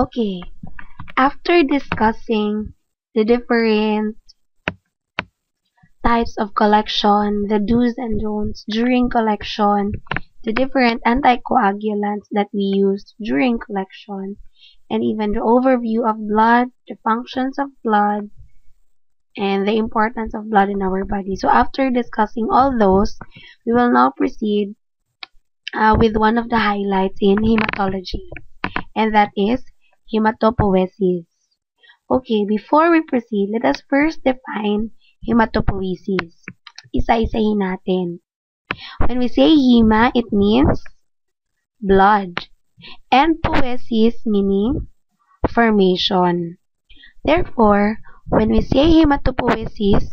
Okay, after discussing the different types of collection, the do's and don'ts during collection, the different anticoagulants that we use during collection, and even the overview of blood, the functions of blood, and the importance of blood in our body. So after discussing all those, we will now proceed with one of the highlights in hematology, and that is hematopoiesis. Okay, before we proceed, let us first define hematopoiesis. Isa-isahin natin. When we say hema, it means blood, and poiesis meaning formation. Therefore, when we say hematopoiesis,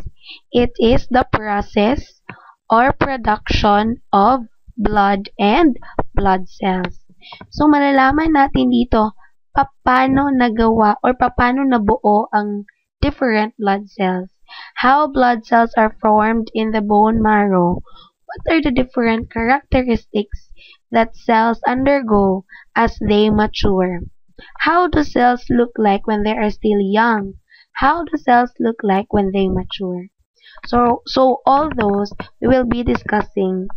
it is the process or production of blood and blood cells. So, malalaman natin dito paano nagawa or paano nabuo ang different blood cells. How blood cells are formed in the bone marrow. What are the different characteristics that cells undergo as they mature? How do cells look like when they are still young? How do cells look like when they mature? So all those we will be discussing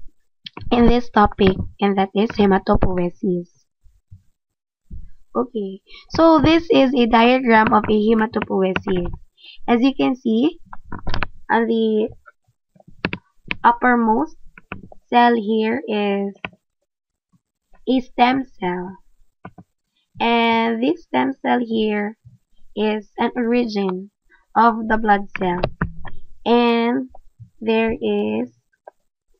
in this topic, and that is hematopoiesis. Okay, so this is a diagram of a hematopoiesis. As you can see, on the uppermost cell here is a stem cell. And this stem cell here is an origin of the blood cell. And there is,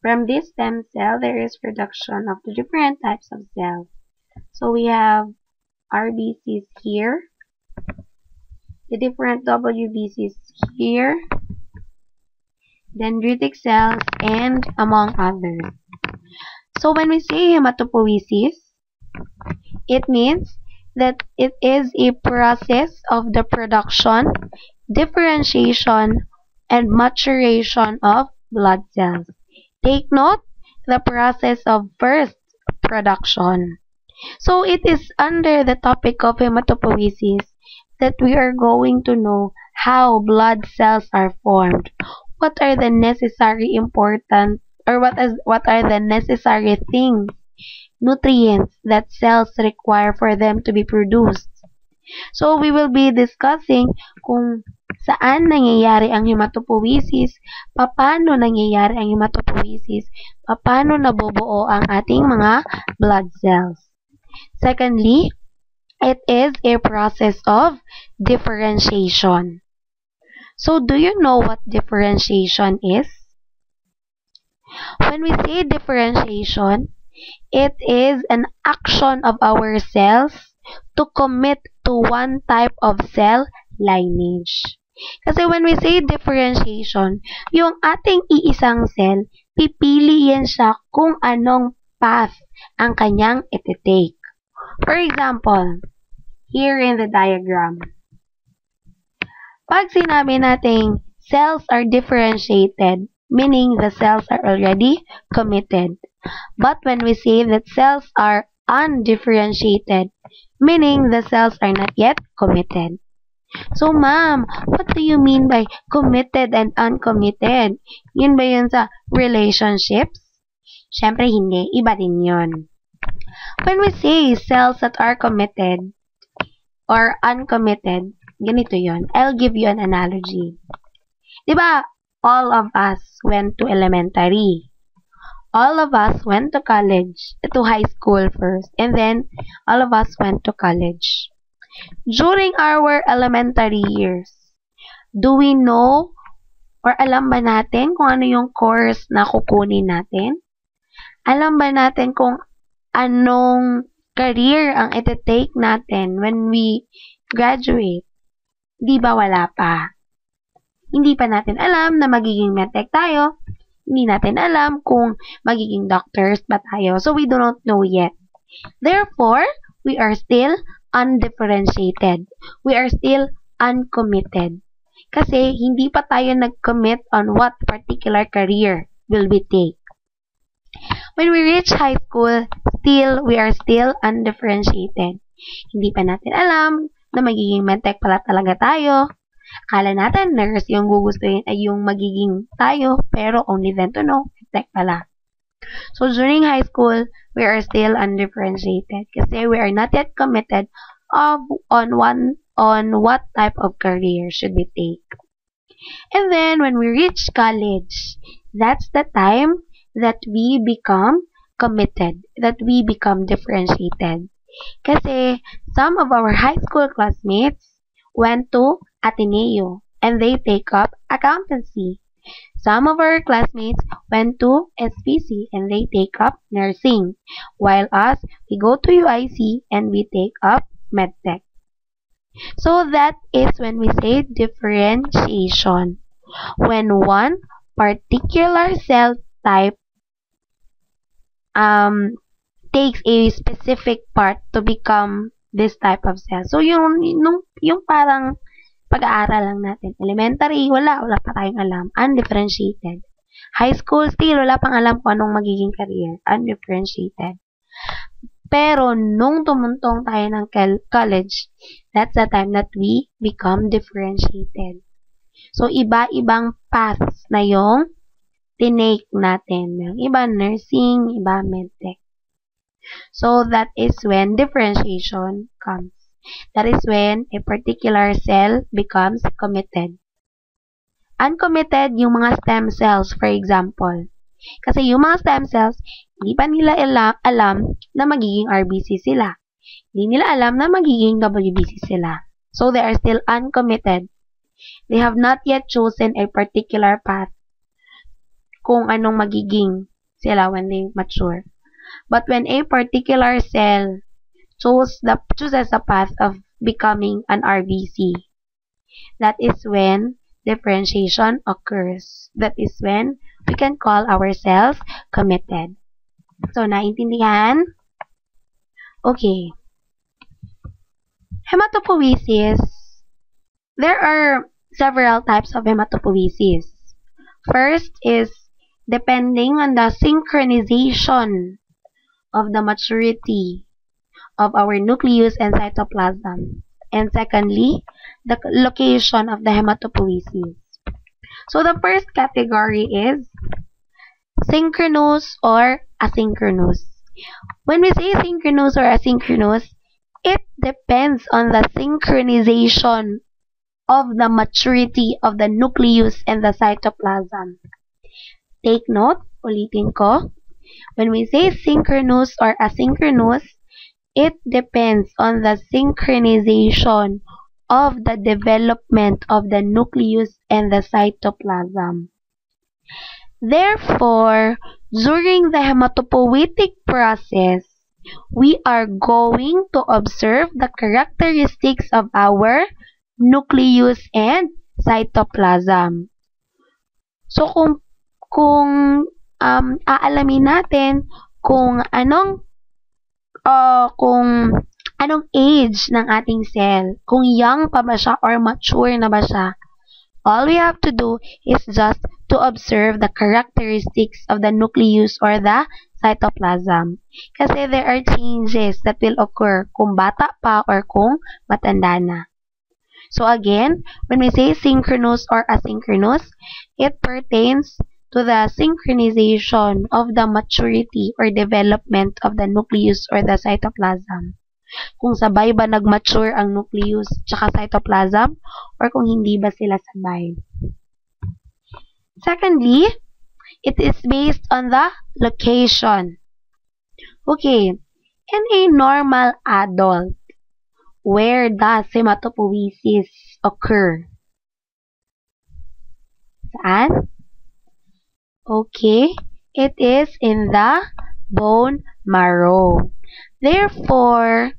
from this stem cell, there is production of the different types of cells. So we have RBCs here, the different WBCs here, dendritic cells, and among others. So when we say hematopoiesis, it means that it is a process of the production, differentiation, and maturation of blood cells. Take note, the process of first production. So it is under the topic of hematopoiesis that we are going to know how blood cells are formed. What are the necessary important, or what are the necessary things, nutrients that cells require for them to be produced. So we will be discussing kung saan nangyayari ang hematopoiesis, paano nangyayari ang hematopoiesis, paano nabubuo ang ating mga blood cells. Secondly, it is a process of differentiation. So do you know what differentiation is? When we say differentiation, it is an action of our cells to commit to one type of cell lineage. Kasi when we say differentiation, yung ating iisang cell, pipili yan siya kung anong path ang kanyang iti-take. For example, here in the diagram, pag sinabi nating cells are differentiated, meaning the cells are already committed. But when we say that cells are undifferentiated, meaning the cells are not yet committed. So, ma'am, what do you mean by committed and uncommitted? Yun ba yun sa relationships? Siyempre, hindi. Iba din yun. When we say cells that are committed or uncommitted, ganito yun. I'll give you an analogy. Diba, all of us went to elementary. All of us went to college, to high school first, and then all of us went to college. During our elementary years, do we know or alam ba natin kung ano yung course na kukunin natin? Alam ba natin kung anong career ang iti-take natin when we graduate? Di ba wala pa? Hindi pa natin alam na magiging medtech tayo. Hindi natin alam kung magiging doctors ba tayo. So, we do not know yet. Therefore, we are still undifferentiated. We are still uncommitted. Kasi, hindi pa tayo nag-commit on what particular career will we take. When we reach high school, we are still undifferentiated. Hindi pa natin alam na magiging medtech pala talaga tayo. Akala natin nurse yung gugustuhin ay yung magiging tayo, pero only then to know, medtech pala. So during high school, we are still undifferentiated kasi we are not yet committed on what type of career should we take. And then when we reach college, that's the time that we become committed, that we become differentiated. Kasi some of our high school classmates went to Ateneo and they take up accountancy. Some of our classmates went to SPC and they take up nursing, while us, we go to UIC and we take up medtech. So that is when we say differentiation. When one particular cell type takes a specific part to become this type of cell. So yung parang pag-aaral lang natin. Elementary, wala pa tayong alam. Undifferentiated. High school, still, wala pang alam kung anong magiging career. Undifferentiated. Pero, nung tumuntong tayo ng college, that's the time that we become differentiated. So, iba-ibang paths na yung tinake natin. Yung iba nursing, iba medtech. So, that is when differentiation comes. That is when a particular cell becomes committed. Uncommitted, yung mga stem cells, for example. Kasi yung mga stem cells, hindi pa nila alam na magiging RBC sila. Hindi nila alam na magiging WBC sila. So, they are still uncommitted. They have not yet chosen a particular path kung anong magiging sila when they mature. But when a particular cell chooses the path of becoming an RBC, that is when differentiation occurs. That is when we can call ourselves committed. So, naintindihan? Okay. Hematopoiesis. There are several types of hematopoiesis. First is depending on the synchronization of the maturity of our nucleus and cytoplasm. And secondly, the location of the hematopoiesis. So the first category is synchronous or asynchronous. When we say synchronous or asynchronous, it depends on the synchronization of the maturity of the nucleus and the cytoplasm. Take note, ulitin ko. When we say synchronous or asynchronous, it depends on the synchronization of the development of the nucleus and the cytoplasm. Therefore, during the hematopoietic process, we are going to observe the characteristics of our nucleus and cytoplasm. So, kung aalamin natin kung anong age ng ating cell, kung young pa ba siya or mature na ba siya, all we have to do is just to observe the characteristics of the nucleus or the cytoplasm. Kasi there are changes that will occur kung bata pa or kung matanda na. So again, when we say synchronous or asynchronous, it pertains to the synchronization of the maturity or development of the nucleus or the cytoplasm. Kung sabay ba nag-mature ang nucleus tsaka cytoplasm or kung hindi ba sila sabay. Secondly, it is based on the location. Okay, in a normal adult, where does hematopoiesis occur? Saan? Okay, it is in the bone marrow. Therefore,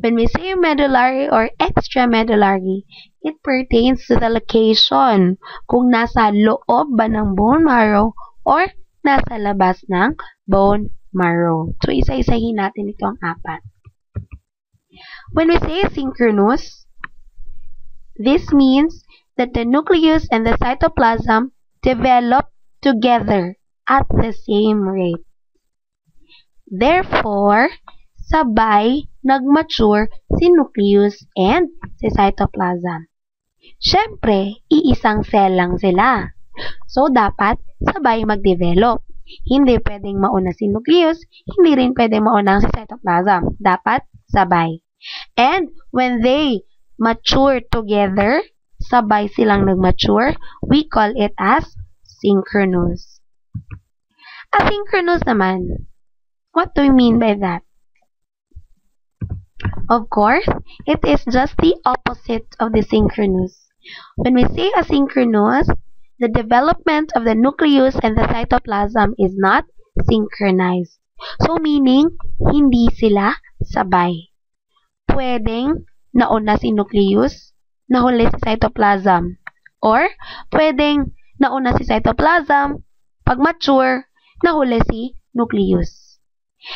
when we say medullary or extramedullary, it pertains to the location, kung nasa loob ba ng bone marrow or nasa labas ng bone marrow. So, isa-isahin natin itong apat. When we say synchronous, this means that the nucleus and the cytoplasm develop together at the same rate. Therefore, sabay nag-mature si nucleus and si cytoplasm. Siyempre, iisang cell lang sila. So, dapat sabay mag-develop. Hindi pwedeng mauna si nucleus, hindi rin pwedeng mauna si cytoplasm. Dapat sabay. And when they mature together, sabay silang nag-mature, we call it as synchronous. Asynchronous naman. What do we mean by that? Of course, it is just the opposite of the synchronous. When we say asynchronous, the development of the nucleus and the cytoplasm is not synchronized. So, meaning, hindi sila sabay. Pwedeng nauna si nucleus, nahuli si cytoplasm. Or, pwedeng nauna si cytoplasm, pag mature, nahuli si nucleus.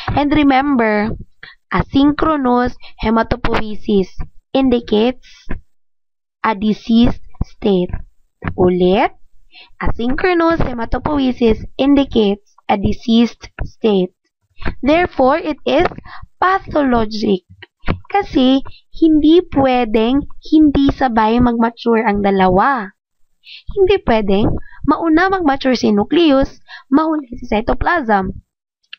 And remember, asynchronous hematopoiesis indicates a diseased state. Ulit, asynchronous hematopoiesis indicates a diseased state. Therefore, it is pathologic. Kasi, hindi pwedeng hindi sabay mag-mature ang dalawa. Hindi pwedeng mauna mag-mature si nucleus, mahuli si cytoplasm.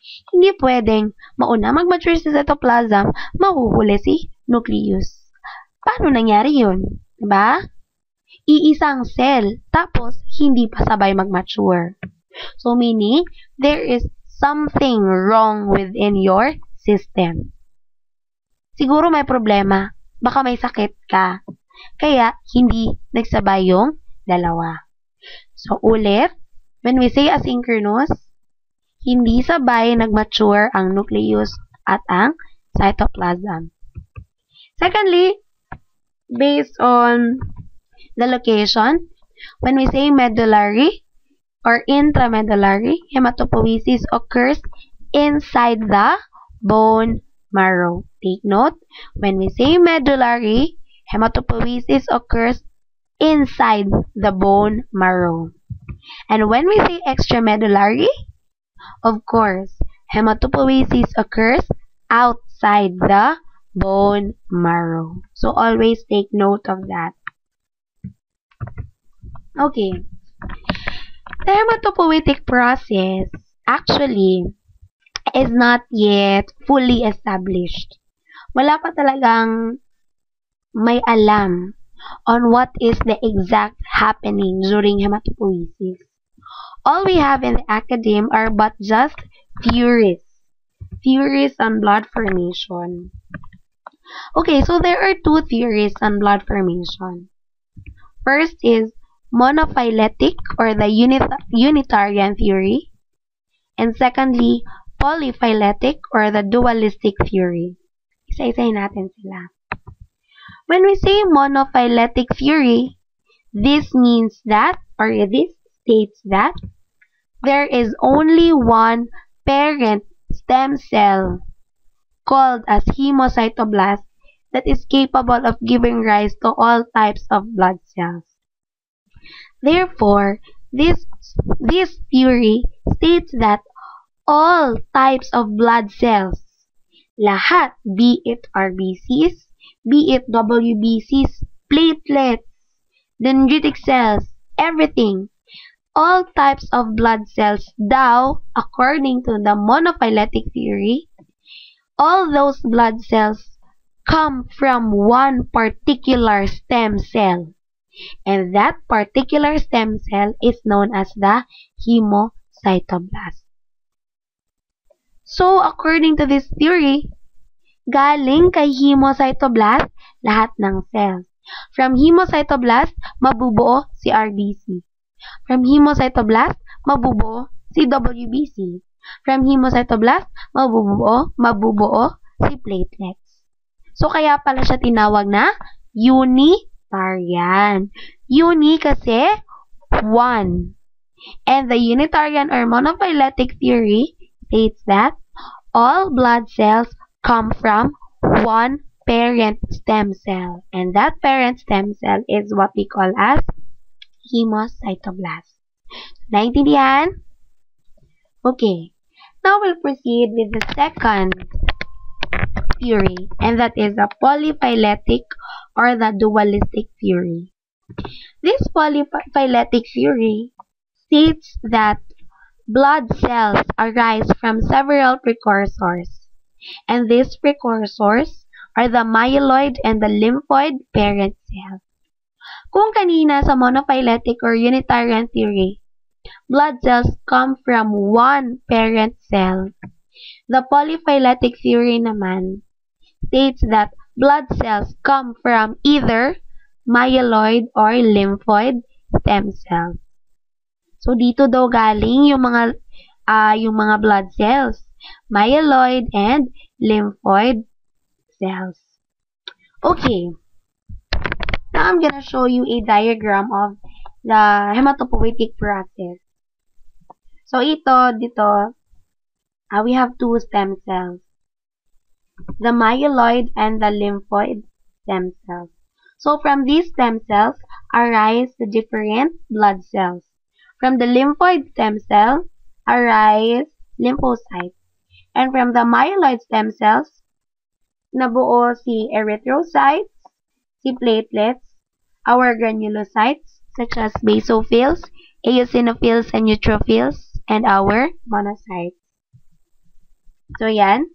Hindi pwedeng mauna mag-mature si cytoplasm, mahuhuli si nucleus. Paano nangyari yun? Diba? Iisang cell, tapos hindi pa sabay mag-mature. So, meaning, there is something wrong within your system. Siguro may problema. Baka may sakit ka. Kaya, hindi nagsabay yung dalawa. So, ulit, when we say asynchronous, hindi sabay nag-mature ang nucleus at ang cytoplasm. Secondly, based on the location, when we say medullary or intramedullary hematopoiesis occurs inside the bone marrow. Take note, when we say medullary, hematopoiesis occurs inside the bone marrow. And when we say extramedullary, of course, hematopoiesis occurs outside the bone marrow. So, always take note of that. Okay. The hematopoietic process actually is not yet fully established. Wala pa talagang may alam on what is the exact happening during hematopoiesis. All we have in the academe are but just theories. Theories on blood formation. Okay, so there are two theories on blood formation. First is monophyletic or the Unitarian theory. And secondly, polyphyletic or the dualistic theory. Isa-isahin natin sila. When we say monophyletic theory, this means that, or this states that, there is only one parent stem cell called as hemocytoblast that is capable of giving rise to all types of blood cells. Therefore, this theory states that all types of blood cells, lahat, be it RBCs, be it WBCs, platelets, dendritic cells, everything, all types of blood cells daw, according to the monophyletic theory, all those blood cells come from one particular stem cell. And that particular stem cell is known as the hemocytoblast. So, according to this theory, galing kay hemocytoblast lahat ng cells. From hemocytoblast, mabubuo si RBC. From hemocytoblast, mabubuo si WBC. From hemocytoblast, mabubuo si platelets. So, kaya pala siya tinawag na Unitarian. Uni kasi one. And the Unitarian or monophyletic theory states that all blood cells come from one parent stem cell. And that parent stem cell is what we call as hemocytoblast. Naintindihan? Okay. Now we'll proceed with the second theory, and that is the polyphyletic or the dualistic theory. This polyphyletic theory states that blood cells arise from several precursors, and these precursors are the myeloid and the lymphoid parent cells. Kung kanina sa monophyletic or unitarian theory, blood cells come from one parent cell. The polyphyletic theory naman states that blood cells come from either myeloid or lymphoid stem cells. So dito daw galing yung mga blood cells, myeloid and lymphoid cells. Okay. Now I'm gonna show you a diagram of the hematopoietic process. So dito, we have two stem cells, the myeloid and the lymphoid stem cells. So from these stem cells arise the different blood cells. From the lymphoid stem cell arise lymphocytes. And from the myeloid stem cells, nabuo si erythrocytes, si platelets, our granulocytes such as basophils, eosinophils, and neutrophils, and our monocytes. So yan,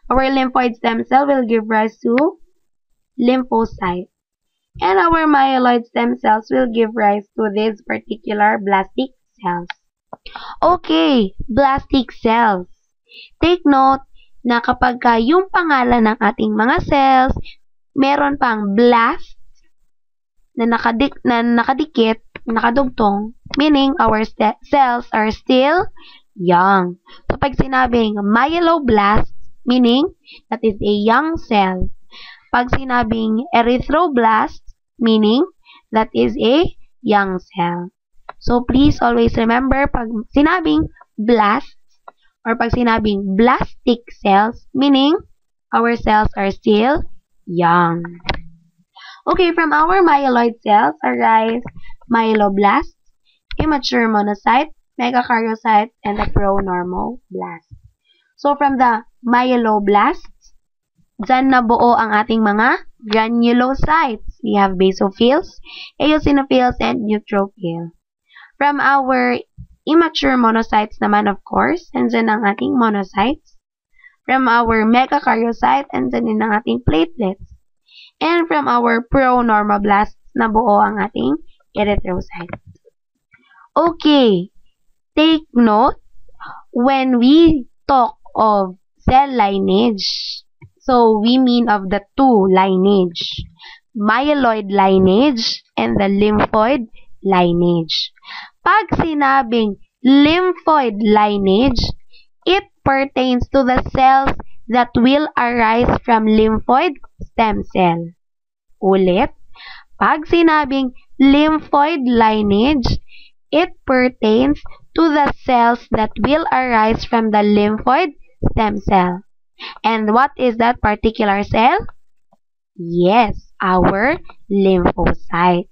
our lymphoid stem cell will give rise to lymphocytes. And our myeloid stem cells will give rise to these particular blastic cells. Okay, blastic cells. Take note na kapag yung pangalan ng ating mga cells, meron pang blast na nakadikit, nakadugtong, meaning our cells are still young. So pag sinabing myeloblast, meaning that is a young cell. Pag sinabing erythroblast, meaning that is a young cell. So please always remember pag sinabing blast or pag sinabing blastic cells, meaning our cells are still young. Okay, from our myeloid cells arise myeloblasts, immature monocyte, megakaryocyte, and the pronormoblast. So from the myeloblasts, dyan nabuo ang ating mga granulocytes. We have basophils, eosinophils, and neutrophils. From our immature monocytes naman, of course, andyan ang ating monocytes. From our megakaryocyte, andyan din ang ating platelets. And from our pronormoblasts, nabuo ang ating erythrocytes. Okay, take note, when we talk of cell lineage, so we mean of the two lineage, myeloid lineage and the lymphoid lineage. Pag sinabing lymphoid lineage, it pertains to the cells that will arise from lymphoid stem cell. Ulit, pag sinabing lymphoid lineage, it pertains to the cells that will arise from the lymphoid stem cell. And what is that particular cell? Yes, our lymphocytes.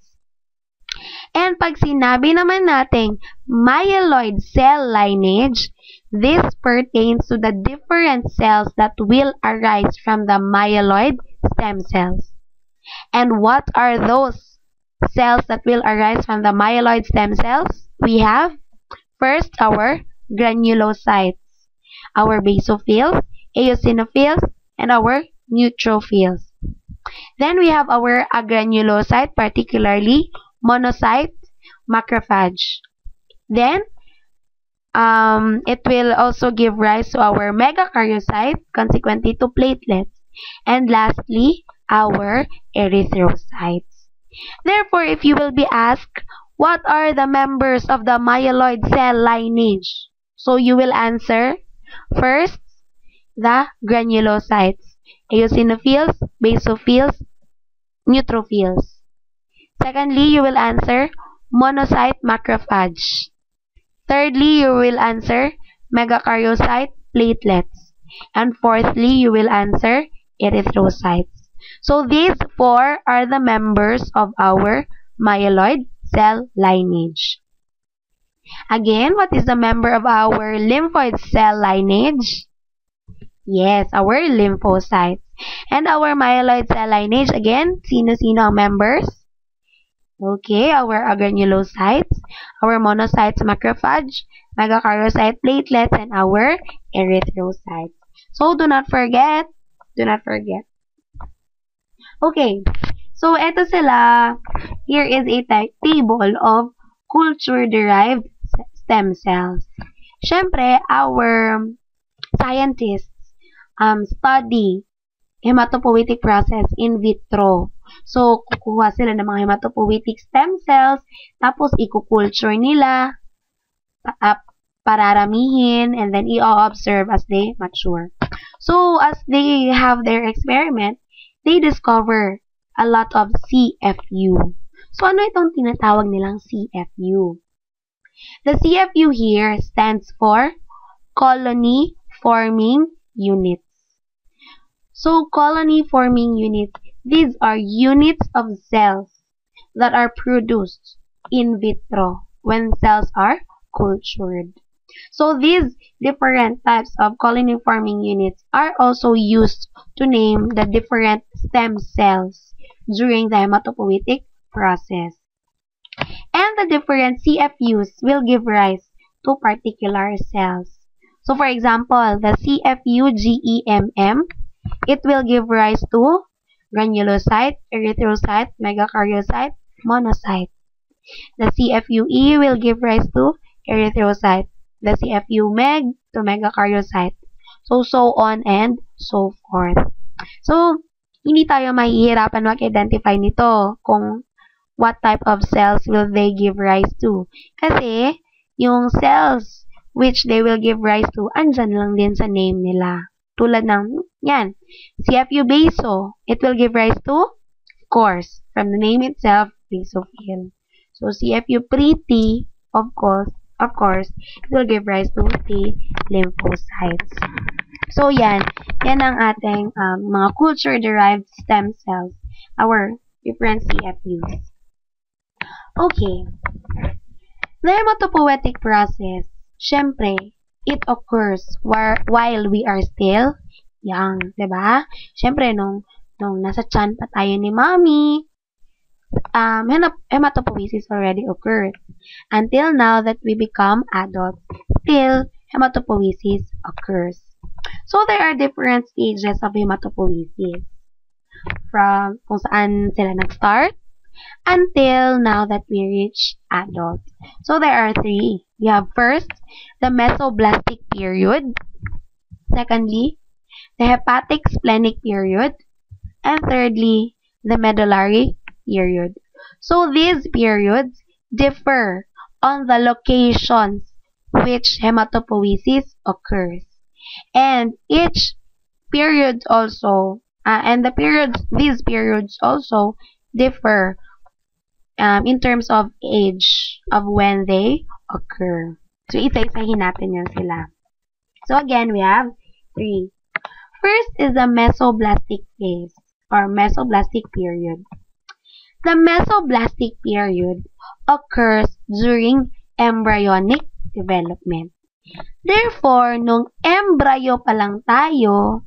And pag sinabi naman natin myeloid cell lineage, this pertains to the different cells that will arise from the myeloid stem cells. And what are those cells that will arise from the myeloid stem cells? We have first our granulocytes, our basophils, eosinophils, and our neutrophils. Then we have our agranulocyte, particularly monocyte, macrophage. Then, it will also give rise to our megakaryocyte, consequently to platelets. And lastly, our erythrocytes. Therefore, if you will be asked, what are the members of the myeloid cell lineage? So you will answer, first, the granulocytes, eosinophils, basophils, neutrophils. Secondly, you will answer monocyte, macrophage. Thirdly, you will answer megakaryocyte, platelets. And fourthly, you will answer erythrocytes. So these four are the members of our myeloid cell lineage. Again, what is the member of our lymphoid cell lineage? Yes, our lymphocytes. And our myeloid cell lineage, again, sino-sino ang members? Okay, our agranulocytes, our monocytes macrophage, megakaryocyte platelets, and our erythrocytes. So, do not forget. Do not forget. Okay, so eto sila. Here is a table of culture-derived stem cells. Syempre, our scientists study hematopoietic process in vitro. So, kukuha sila ng mga hematopoietic stem cells, tapos ikukulture nila, pararamihin, and then i-observe as they mature. So, as they have their experiment, they discover a lot of CFU. So, ano itong tinatawag nilang CFU? The CFU here stands for colony forming units. So, colony-forming units, these are units of cells that are produced in vitro when cells are cultured. So, these different types of colony-forming units are also used to name the different stem cells during the hematopoietic process. And the different CFUs will give rise to particular cells. So, for example, the CFU-GEMM, it will give rise to granulocyte, erythrocyte, megakaryocyte, monocyte. The CFU-E will give rise to erythrocyte. The CFU-MEG to megakaryocyte. So on and so forth. So, hindi tayo mahihirapan mag-identify nito kung what type of cells will they give rise to. Kasi, yung cells which they will give rise to, andyan lang din sa name nila. Tulad ng, yan, CFU baso, it will give rise to, of course, from the name itself, basophil. So, CFU pre-T, of course, it will give rise to T lymphocytes. So, yan ang ating mga culture-derived stem cells, our different CFUs. Okay. The hematopoietic process, syempre, it occurs while we are still young, diba? Syempre, nung nasa tiyan pa tayo ni mommy, hematopoiesis already occurred. Until now that we become adults, still, hematopoiesis occurs. So, there are different stages of hematopoiesis. From kung saan sila nag-start, until now that we reach adult. So, there are three. We have first, the mesoblastic period. Secondly, the hepatic splenic period. And thirdly, the medullary period. So, these periods differ on the locations which hematopoiesis occurs. And each period also, these periods also differ in terms of age of when they occur. So, isa-isahin natin yan sila. So, again, we have three. First is the mesoblastic phase or mesoblastic period. The mesoblastic period occurs during embryonic development. Therefore, nung embryo pa lang tayo,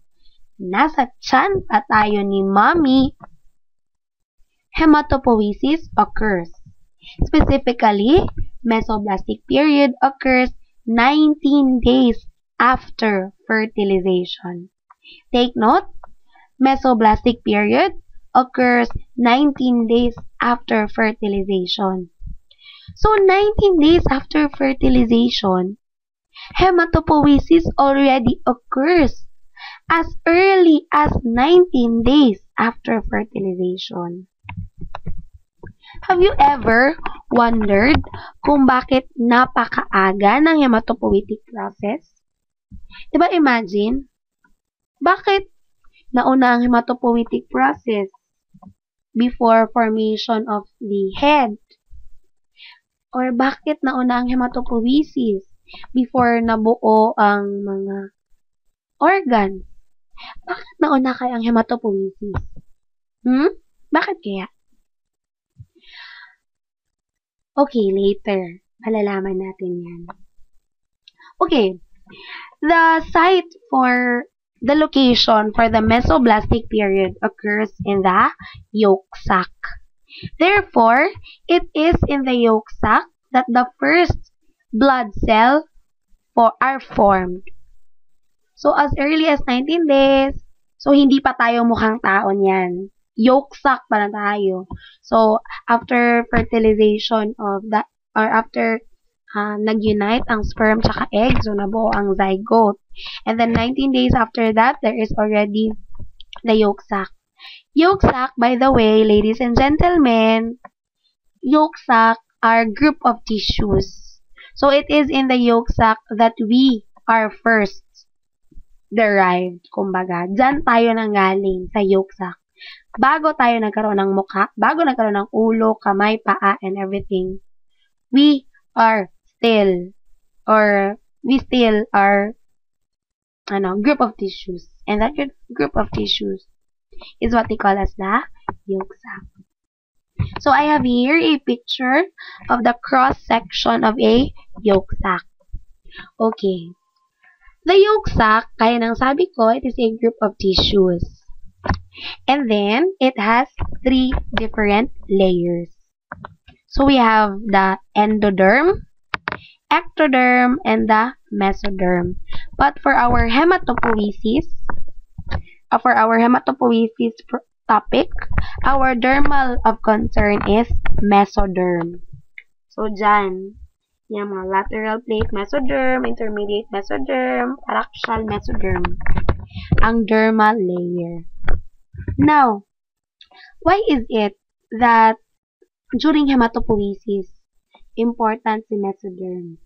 nasa tiyan pa tayo ni mommy, hematopoiesis occurs. Specifically, mesoblastic period occurs 19 days after fertilization. Take note, mesoblastic period occurs 19 days after fertilization. So, 19 days after fertilization, hematopoiesis already occurs as early as 19 days after fertilization. Have you ever wondered kung bakit napakaaga ng hematopoietic process? Diba imagine, bakit nauna ang hematopoietic process before formation of the head? Or bakit nauna ang hematopoiesis before nabuo ang mga organs? Bakit nauna kaya ang hematopoiesis? Bakit kaya? Okay, later. Malalaman natin yan. Okay. The site for The location for the mesoblastic period occurs in the yolk sac. Therefore, it is in the yolk sac that the first blood cells are formed. So, as early as 19 days, so hindi pa tayo mukhang tao niyan. Yolk sac pa na tayo. So, after fertilization of that, or after nag-unite ang sperm tsaka egg, so nabuo ang zygote. And then 19 days after that, there is already the yolk sac. Yolk sac, by the way, ladies and gentlemen, yolk sac are group of tissues. So it is in the yolk sac that we are first derived. Kumbaga, dyan tayo nanggaling sa yolk sac. Bago tayo nagkaroon ng mukha, bago nagkaroon ng ulo, kamay, paa, and everything, we still are group of tissues. And that group of tissues is what they call as the yolk sac. So I have here a picture of the cross section of a yolk sac. Okay. The yolk sac, kaya nang sabi ko, it is a group of tissues. And then it has 3 different layers. So we have the endoderm, ectoderm, and the mesoderm. But for our hematopoiesis topic, our dermal of concern is mesoderm. So, dyan, yung mga lateral plate mesoderm, intermediate mesoderm, paraxial mesoderm, ang dermal layer. Now, why is it that during hematopoiesis, important si mesoderm?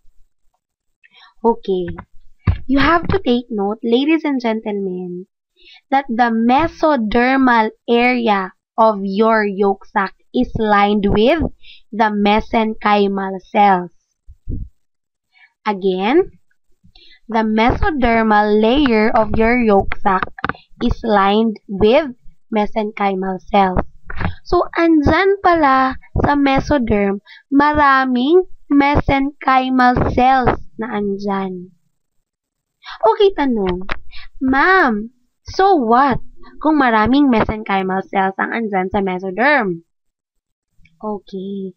Okay, you have to take note, ladies and gentlemen, that the mesodermal area of your yolk sac is lined with the mesenchymal cells. Again, the mesodermal layer of your yolk sac is lined with mesenchymal cells. So, andyan pala sa mesoderm, maraming mesenchymal cells na andyan. Okay, tanong, ma'am, so what kung maraming mesenchymal cells ang andyan sa mesoderm? Okay,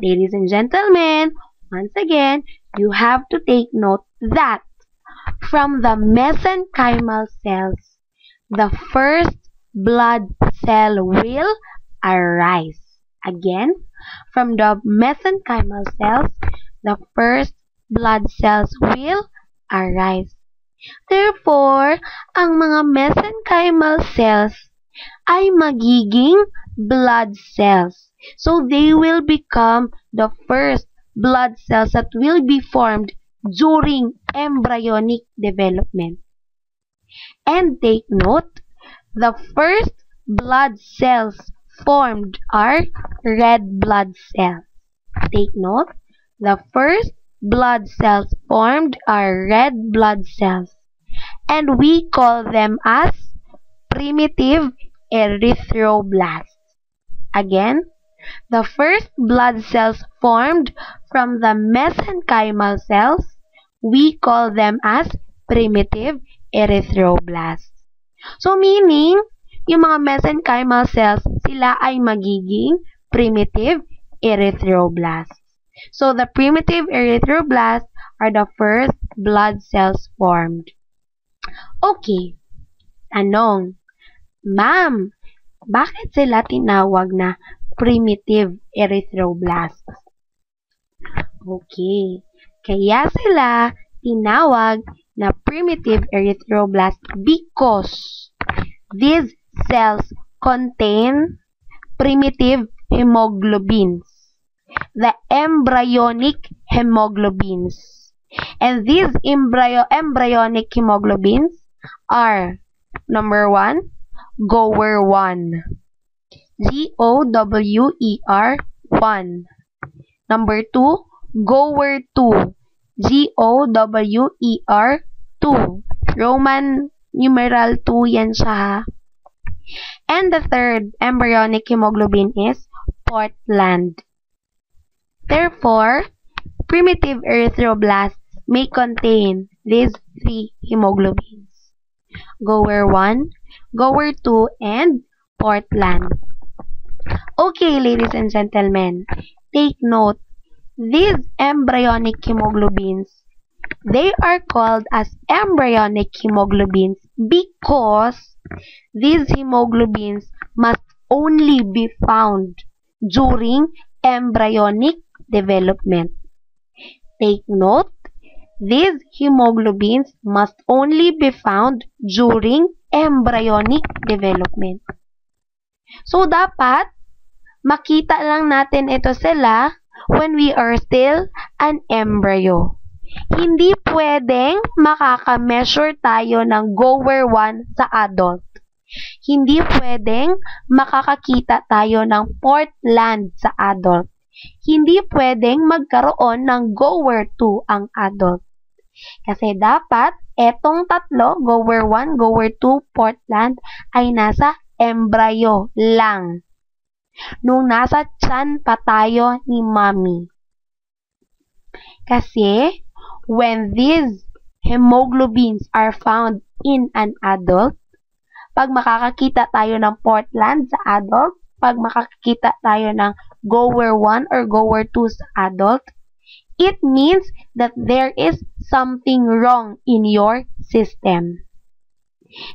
ladies and gentlemen, once again, you have to take note that from the mesenchymal cells, the first blood cell will arise. Again, from the mesenchymal cells, the first blood cells will arise. Therefore, ang mga mesenchymal cells ay magiging blood cells. So, they will become the first blood cells that will be formed during embryonic development. And take note, the first blood cells formed are red blood cells. Take note, the first blood cells formed are red blood cells. And we call them as primitive erythroblasts. Again, the first blood cells formed from the mesenchymal cells, we call them as primitive erythroblasts. So, meaning, yung mga mesenchymal cells, sila ay magiging primitive erythroblasts. So, the primitive erythroblasts are the first blood cells formed. Okay, tanong, ma'am, bakit sila tinawag na primitive erythroblasts? Okay, kaya sila tinawag na primitive erythroblasts because these cells contain primitive hemoglobins, the embryonic hemoglobins. And these embryonic hemoglobins are, number 1, GOWER1. GOWER 1. Number 2, GOWER2. GOWER 2. Roman numeral 2 yan siya ha. And the third embryonic hemoglobin is Portland. Therefore, primitive erythroblasts may contain these 3 hemoglobins. Gower 1, Gower 2, and Portland. Okay, ladies and gentlemen, take note. These embryonic hemoglobins, they are called as embryonic hemoglobins because these hemoglobins must only be found during embryonic development. Take note, these hemoglobins must only be found during embryonic development. So, dapat makita lang natin ito sila when we are still an embryo. Hindi pwedeng makaka-measure tayo ng Gower 1 sa adult. Hindi pwedeng makakakita tayo ng Portland sa adult. Hindi pwedeng magkaroon ng Gower 2 ang adult. Kasi dapat etong tatlo, Gower 1, Gower 2, Portland, ay nasa embryo lang. Nung nasa tiyan pa tayo ni mommy. Kasi, when these hemoglobins are found in an adult, pag makakakita tayo ng Portland sa adult, pag makakakita tayo ng Gower 1 or Gower 2 sa adult, it means that there is something wrong in your system.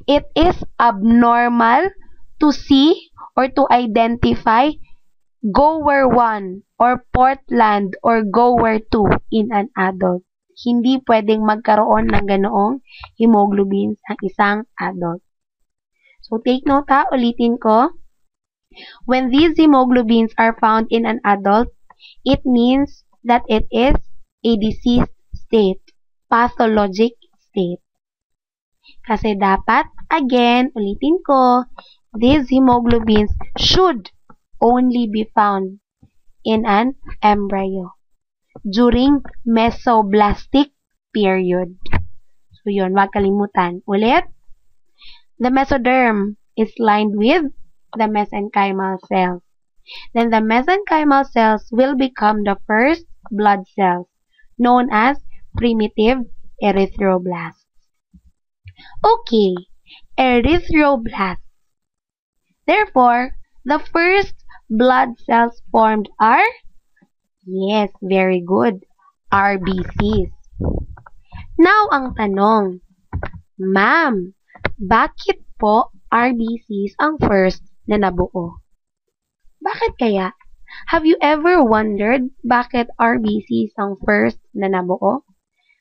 It is abnormal to see or to identify Gower 1 or Portland or Gower 2 in an adult. Hindi pwedeng magkaroon ng ganoong hemoglobins ang isang adult. So, take note ha, ulitin ko. When these hemoglobins are found in an adult, it means that it is a diseased state, pathologic state. Kasi dapat, again, ulitin ko, these hemoglobins should only be found in an embryo during mesoblastic period. So, yun, wag kalimutan. Ulit, the mesoderm is lined with the mesenchymal cells. Then the mesenchymal cells will become the first blood cells, known as primitive erythroblasts. Okay, erythroblasts. Therefore, the first blood cells formed are, yes, very good, RBCs. Now, ang tanong, ma'am, bakit po RBCs ang first na nabuo? Bakit kaya? Have you ever wondered bakit RBCs ang first na nabuo?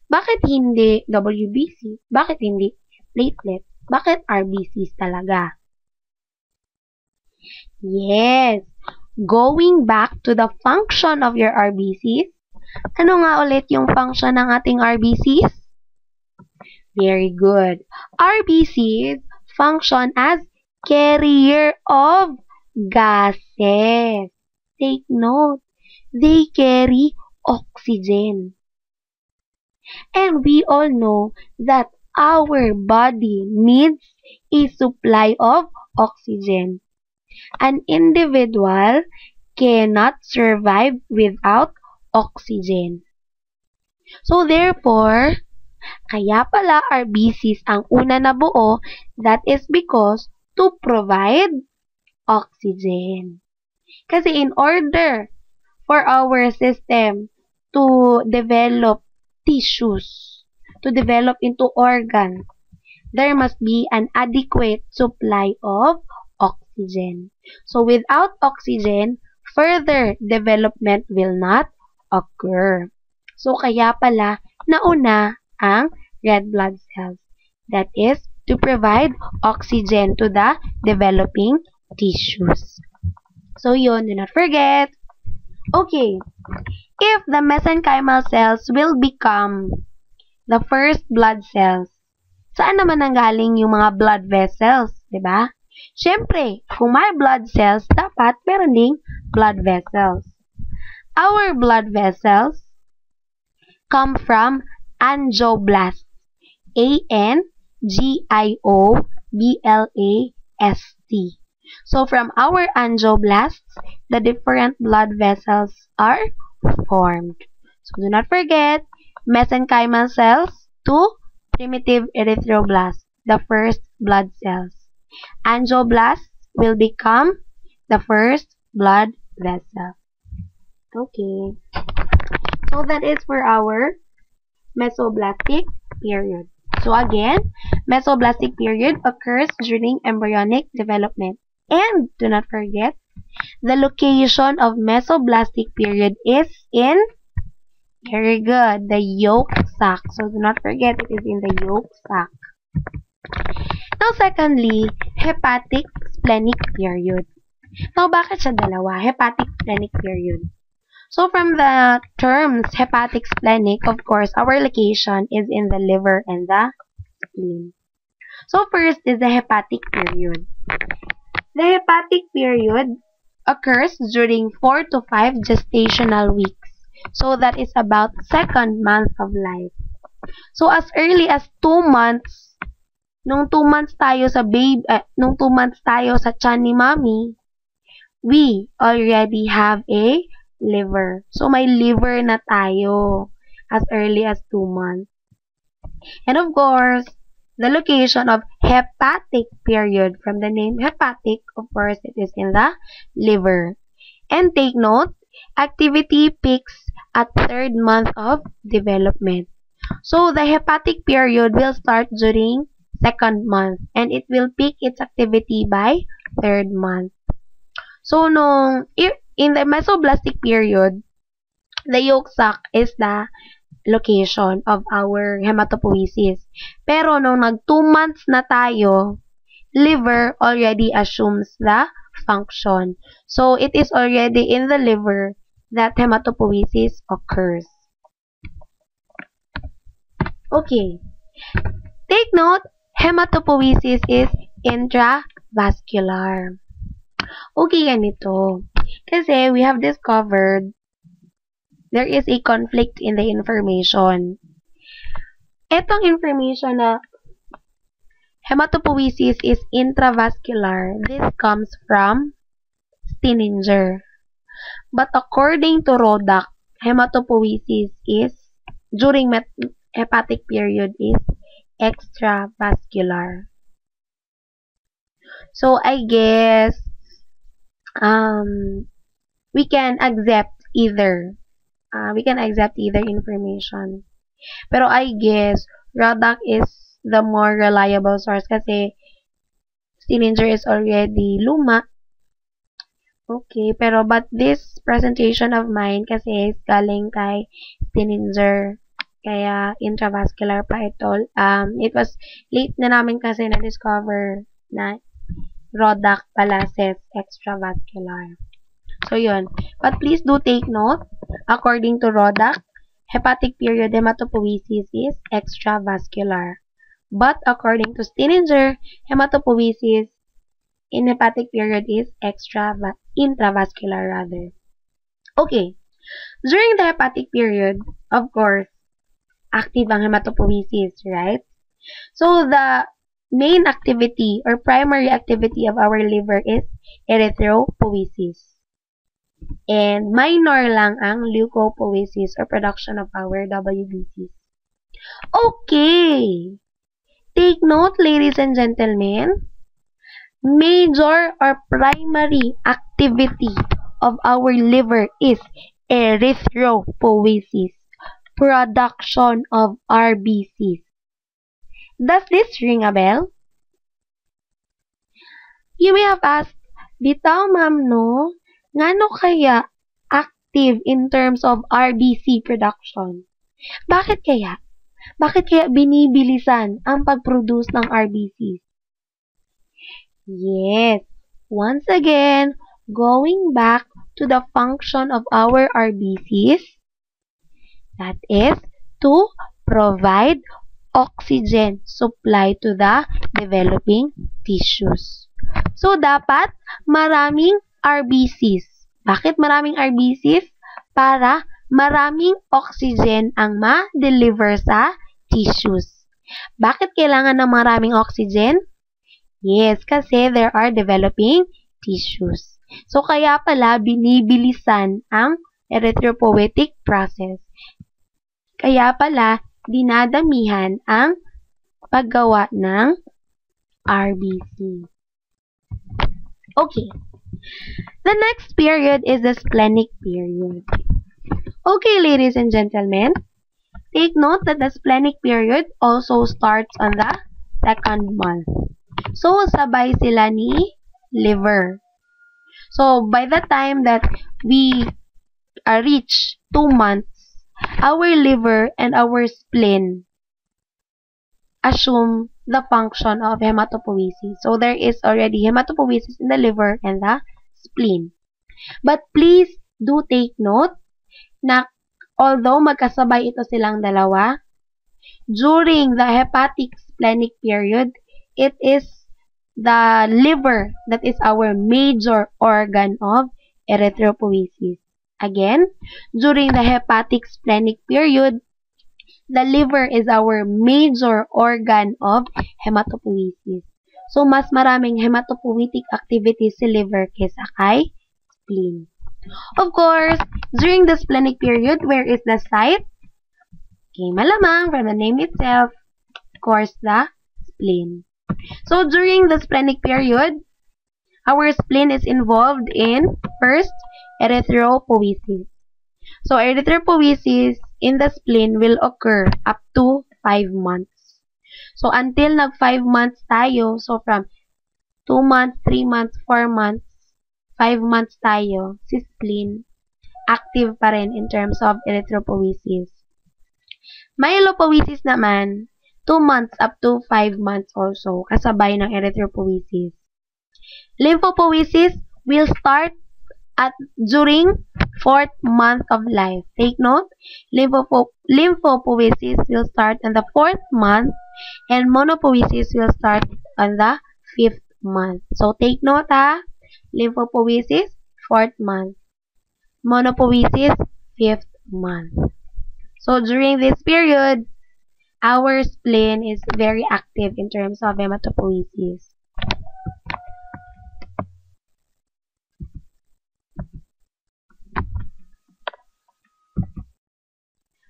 Bakit hindi WBC? Bakit hindi platelet? Bakit RBCs talaga? Yes, going back to the function of your RBCs, ano nga ulit yung function ng ating RBCs? Very good. RBCs function as carrier of gases. Take note, they carry oxygen. And we all know that our body needs a supply of oxygen. An individual cannot survive without oxygen. So therefore, kaya pala RBCs ang una na buo, that is because to provide oxygen. Kasi in order for our system to develop tissues, to develop into organs, there must be an adequate supply of oxygen. So without oxygen, further development will not occur. So kaya pala nauna ang red blood cells. That is to provide oxygen to the developing tissues. So yun, do not forget. Okay, if the mesenchymal cells will become the first blood cells, saan naman nanggaling yung mga blood vessels, di ba? Siyempre, kung may blood cells, dapat meron ding blood vessels. Our blood vessels come from angioblasts. A-N-G-I-O-B-L-A-S-T. So, from our angioblasts, the different blood vessels are formed. So, do not forget, mesenchymal cells to primitive erythroblasts. the first blood cells. Angioblasts will become the first blood vessel. Okay. So that is for our mesoblastic period. So again, mesoblastic period occurs during embryonic development. And do not forget, the location of mesoblastic period is in, very good, the yolk sac. So do not forget, it is in the yolk sac. Now secondly, hepatic splenic period. Now bakit siya dalawa? Hepatic splenic period. So from the terms hepatic splenic, of course, our location is in the liver and the spleen. So first is the hepatic period. The hepatic period occurs during 4 to 5 gestational weeks. So that is about second month of life. So as early as 2 months, nung 2 months tayo sa nung 2 months tayo sa tiyan ni mommy, we already have a liver. So, may liver na tayo as early as 2 months. And of course, the location of hepatic period, from the name hepatic, of course, it is in the liver. And take note, activity peaks at 3rd month of development. So, the hepatic period will start during 2nd month and it will peak its activity by 3rd month. So, in the mesoblastic period, the yolk sac is the location of our hematopoiesis. Pero nung nag 2 months na tayo, liver already assumes the function. So, it is already in the liver that hematopoiesis occurs. Okay. Take note, hematopoiesis is intravascular. Okay, ganito. Kasi we have discovered there is a conflict in the information. Etong information na hematopoiesis is intravascular, this comes from Stininger. But according to Rodak, hematopoiesis is, during hepatic period, is extravascular. So, I guess, we can accept either. Information. Pero I guess, Rodak is the more reliable source kasi Stininger is already luma. Okay, but this presentation of mine kasi is galing kay Stininger. Kaya intravascular pa ito. It was late na namin kasi na-discover na Rodak pala says extravascular. So, yun. But please do take note, according to Rodak, hepatic period hematopoiesis is extravascular. But according to Stininger, hematopoiesis in hepatic period is intravascular rather. Okay. During the hepatic period, of course, active ang hematopoiesis, right? So, the main activity or primary activity of our liver is erythropoiesis. And minor lang ang leukopoiesis or production of our WBCs. Okay! Take note, ladies and gentlemen, major or primary activity of our liver is erythropoiesis, production of RBCs. Does this ring a bell? You may have asked, bitaw ma'am no, ngano kaya active in terms of RBC production? Bakit kaya? Bakit kaya binibilisan ang pag-produce ng RBCs? Yes, once again, going back to the function of our RBCs, that is to provide oxygen supply to the developing tissues. So, dapat maraming RBCs. Bakit maraming RBCs? Para maraming oxygen ang ma-deliver sa tissues. Bakit kailangan ng maraming oxygen? Yes, kasi there are developing tissues. So, kaya pala binibilisan ang erythropoietic process. Kaya pala dinadamihan ang paggawa ng RBC. Okay. The next period is the splenic period. Okay, ladies and gentlemen, take note that the splenic period also starts on the second month. So, sabay sila ni liver. So, by the time that we reach 2 months, our liver and our spleen assume the function of hematopoiesis. So, there is already hematopoiesis in the liver and the spleen. But please do take note na although magkasabay ito silang dalawa, during the hepatic splenic period, it is the liver that is our major organ of erythropoiesis. Again, during the hepatic splenic period, the liver is our major organ of hematopoiesis. So, mas maraming hematopoietic activity si liver kesa kay spleen. Of course, during the splenic period, where is the site? Okay, malamang from the name itself, of course, the spleen. So, during the splenic period, our spleen is involved in, first, erythropoiesis. So, erythropoiesis in the spleen will occur up to 5 months. So, until nag 5 months tayo, so from 2 months, 3 months, 4 months, 5 months tayo, si spleen, active pa rin in terms of erythropoiesis. Myelopoiesis naman, 2 months up to 5 months also, kasabay ng erythropoiesis. Lymphopoiesis will start during 4th month of life. Take note, lymphopoiesis will start on the 4th month and monopoiesis will start on the 5th month. So, take note ha, lymphopoiesis, 4th month. Monopoiesis, 5th month. So, during this period, our spleen is very active in terms of hematopoiesis.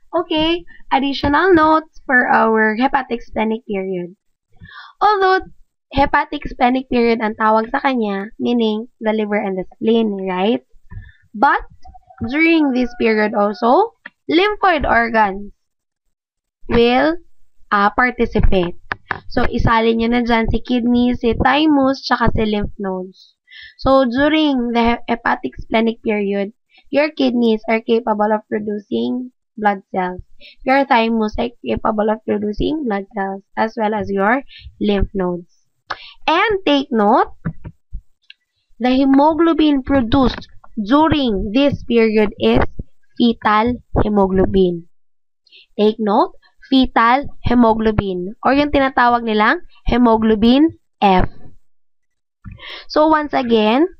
Okay, additional notes for our hepatic splenic period. Although hepatic splenic period ang tawag sa kanya, meaning the liver and the spleen, right? But during this period also, lymphoid organs will participate. So, isalin nyo na dyan si kidney, si thymus, tsaka si lymph nodes. So, during the hepatic splenic period, your kidneys are capable of producing blood cells. Your thymus are capable of producing blood cells as well as your lymph nodes. And take note, the hemoglobin produced during this period is fetal hemoglobin. Take note, fetal hemoglobin or yung tinatawag nilang hemoglobin F. So, once again,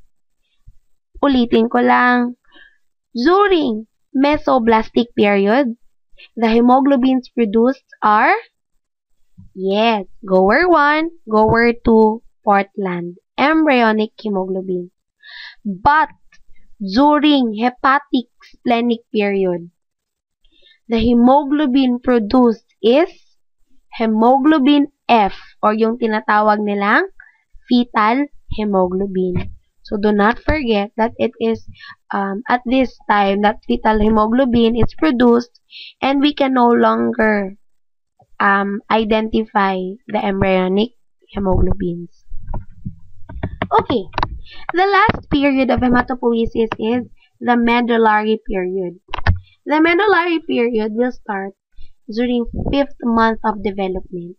ulitin ko lang, during mesoblastic period, the hemoglobins produced are, yes, goer 1, goer 2, Portland, embryonic hemoglobin. But, during hepatic splenic period, the hemoglobin produced is hemoglobin F or yung tinatawag nilang fetal hemoglobin. So, do not forget that it is at this time that fetal hemoglobin is produced and we can no longer identify the embryonic hemoglobins. Okay, the last period of hematopoiesis is the medullary period. The medullary period will start during 5th month of development.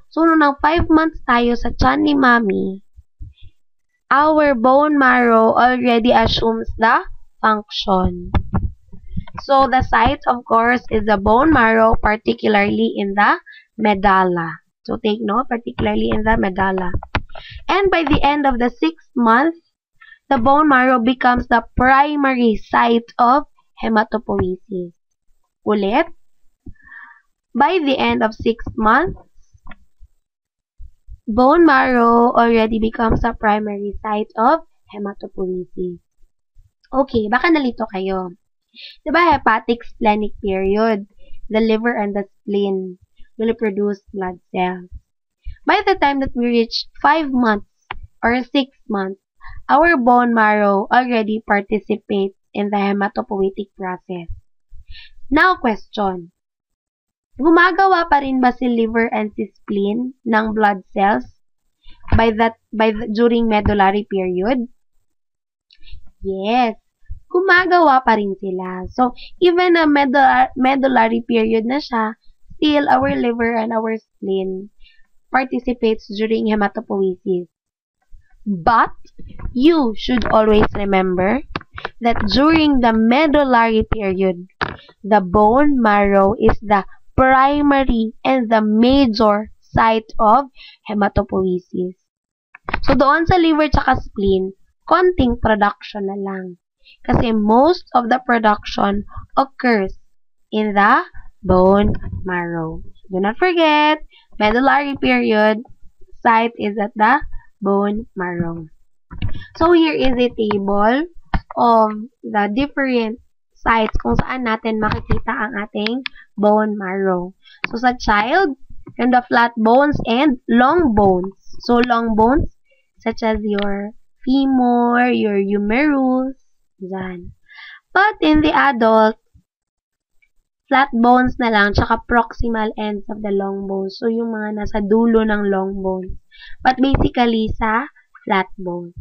So, nung 5 months tayo sa tiyan ni Mommy, our bone marrow already assumes the function. So, the site, of course, is the bone marrow, particularly in the medulla. So, take note, particularly in the medulla. And by the end of the 6th month, the bone marrow becomes the primary site of hematopoiesis. Ulit, by the end of 6th month, bone marrow already becomes a primary site of hematopoiesis. Okay, baka nalito kayo. Diba hepatic splenic period, the liver and the spleen will produce blood cells. By the time that we reach 5 months or 6 months, our bone marrow already participates in the hematopoietic process. Now question, gumagawa pa rin ba si liver and si spleen ng blood cells during medullary period? Yes, gumagawa pa rin sila. So, even na medullary period na siya, still our liver and our spleen participates during hematopoiesis. But, you should always remember that during the medullary period, the bone marrow is the primary and the major site of hematopoiesis. So, doon sa liver tsaka spleen, konting production na lang. Kasi most of the production occurs in the bone marrow. Do not forget, medullary period, site is at the bone marrow. So, here is a table of the different sites kung saan natin makikita ang ating bone marrow. So, sa child, and the flat bones and long bones. So, long bones, such as your femur, your humerus, dyan. But in the adult, flat bones na lang, tsaka proximal ends of the long bones. So, yung mga nasa dulo ng long bones. But basically, sa flat bones.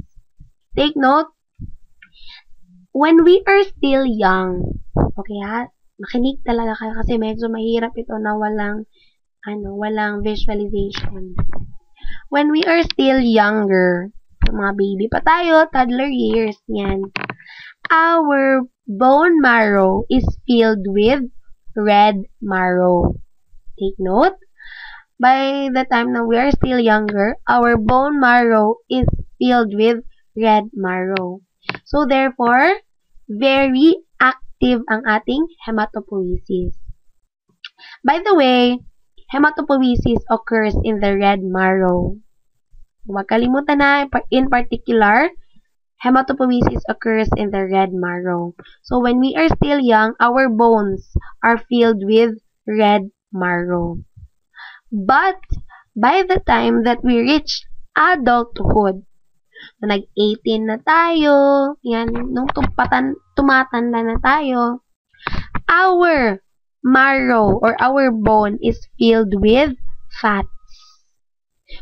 Take note, when we are still young, okay ha? Makinig talaga kayo kasi medyo mahirap ito na walang visualization. When we are still younger, mga baby pa tayo, toddler years, yan, our bone marrow is filled with red marrow. Take note, by the time na we are still younger, our bone marrow is filled with red marrow. So, therefore, very active ang ating hematopoiesis. By the way, hematopoiesis occurs in the red marrow. Huwag kalimutan na, in particular, hematopoiesis occurs in the red marrow. So, when we are still young, our bones are filled with red marrow. But, by the time that we reach adulthood, nag-18 na tayo, yan, nung tumatanda na tayo, our marrow or our bone is filled with fats.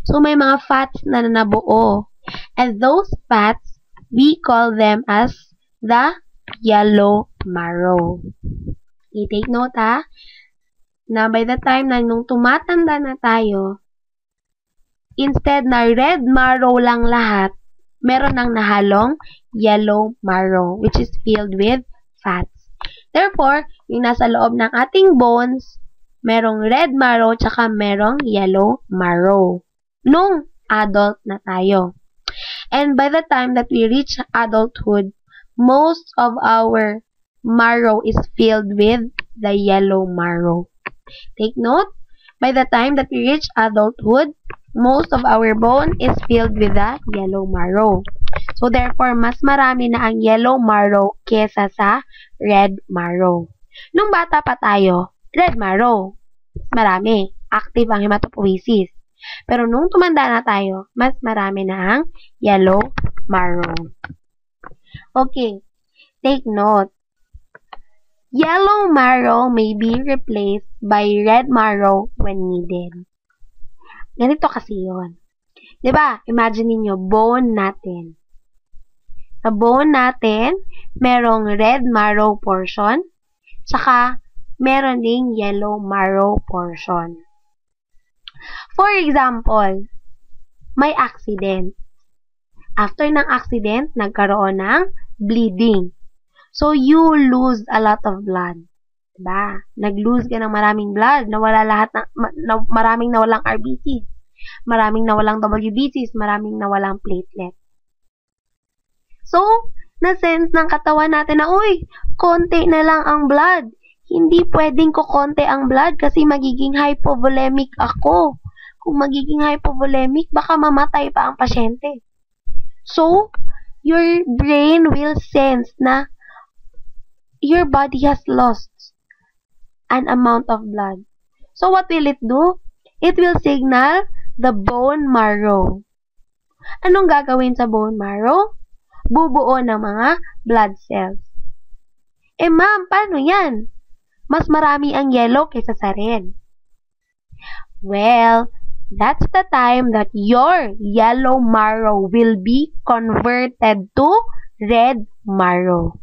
So, may mga fats na nabuo. And those fats, we call them as the yellow marrow. I-take note ha, na by the time na nung tumatanda na tayo, instead na red marrow lang lahat, meron nang nahalong yellow marrow, which is filled with fats. Therefore, yung nasa loob ng ating bones, merong red marrow, tsaka merong yellow marrow. Nung adult na tayo. And by the time that we reach adulthood, most of our marrow is filled with the yellow marrow. Take note, by the time that we reach adulthood, most of our bone is filled with the yellow marrow. So, therefore, mas marami na ang yellow marrow kesa sa red marrow. Nung bata pa tayo, red marrow, marami. Active ang hematopoiesis. Pero nung tumanda na tayo, mas marami na ang yellow marrow. Okay, take note. Yellow marrow may be replaced by red marrow when needed. Ganito kasi yun. Diba? Imagine niyo bone natin. Sa bone natin, merong red marrow portion, tsaka meron ding yellow marrow portion. For example, may accident. After ng accident, nagkaroon ng bleeding. So, you lose a lot of blood. Diba? Nag-lose ka ng maraming blood. Nawala lahat maraming nawalang RBCs. Maraming nawalang WBCs. Maraming nawalang platelet. So, na-sense ng katawan natin na, uy, konti na lang ang blood. Hindi pwedeng ko konti ang blood kasi magiging hypovolemic ako. Kung magiging hypovolemic, baka mamatay pa ang pasyente. So, your brain will sense na your body has lost an amount of blood. So, what will it do? It will signal the bone marrow. Anong gagawin sa bone marrow? Bubuo ng mga blood cells. Ma'am, paano yan? Mas marami ang yellow kaysa sa red. Well, that's the time that your yellow marrow will be converted to red marrow.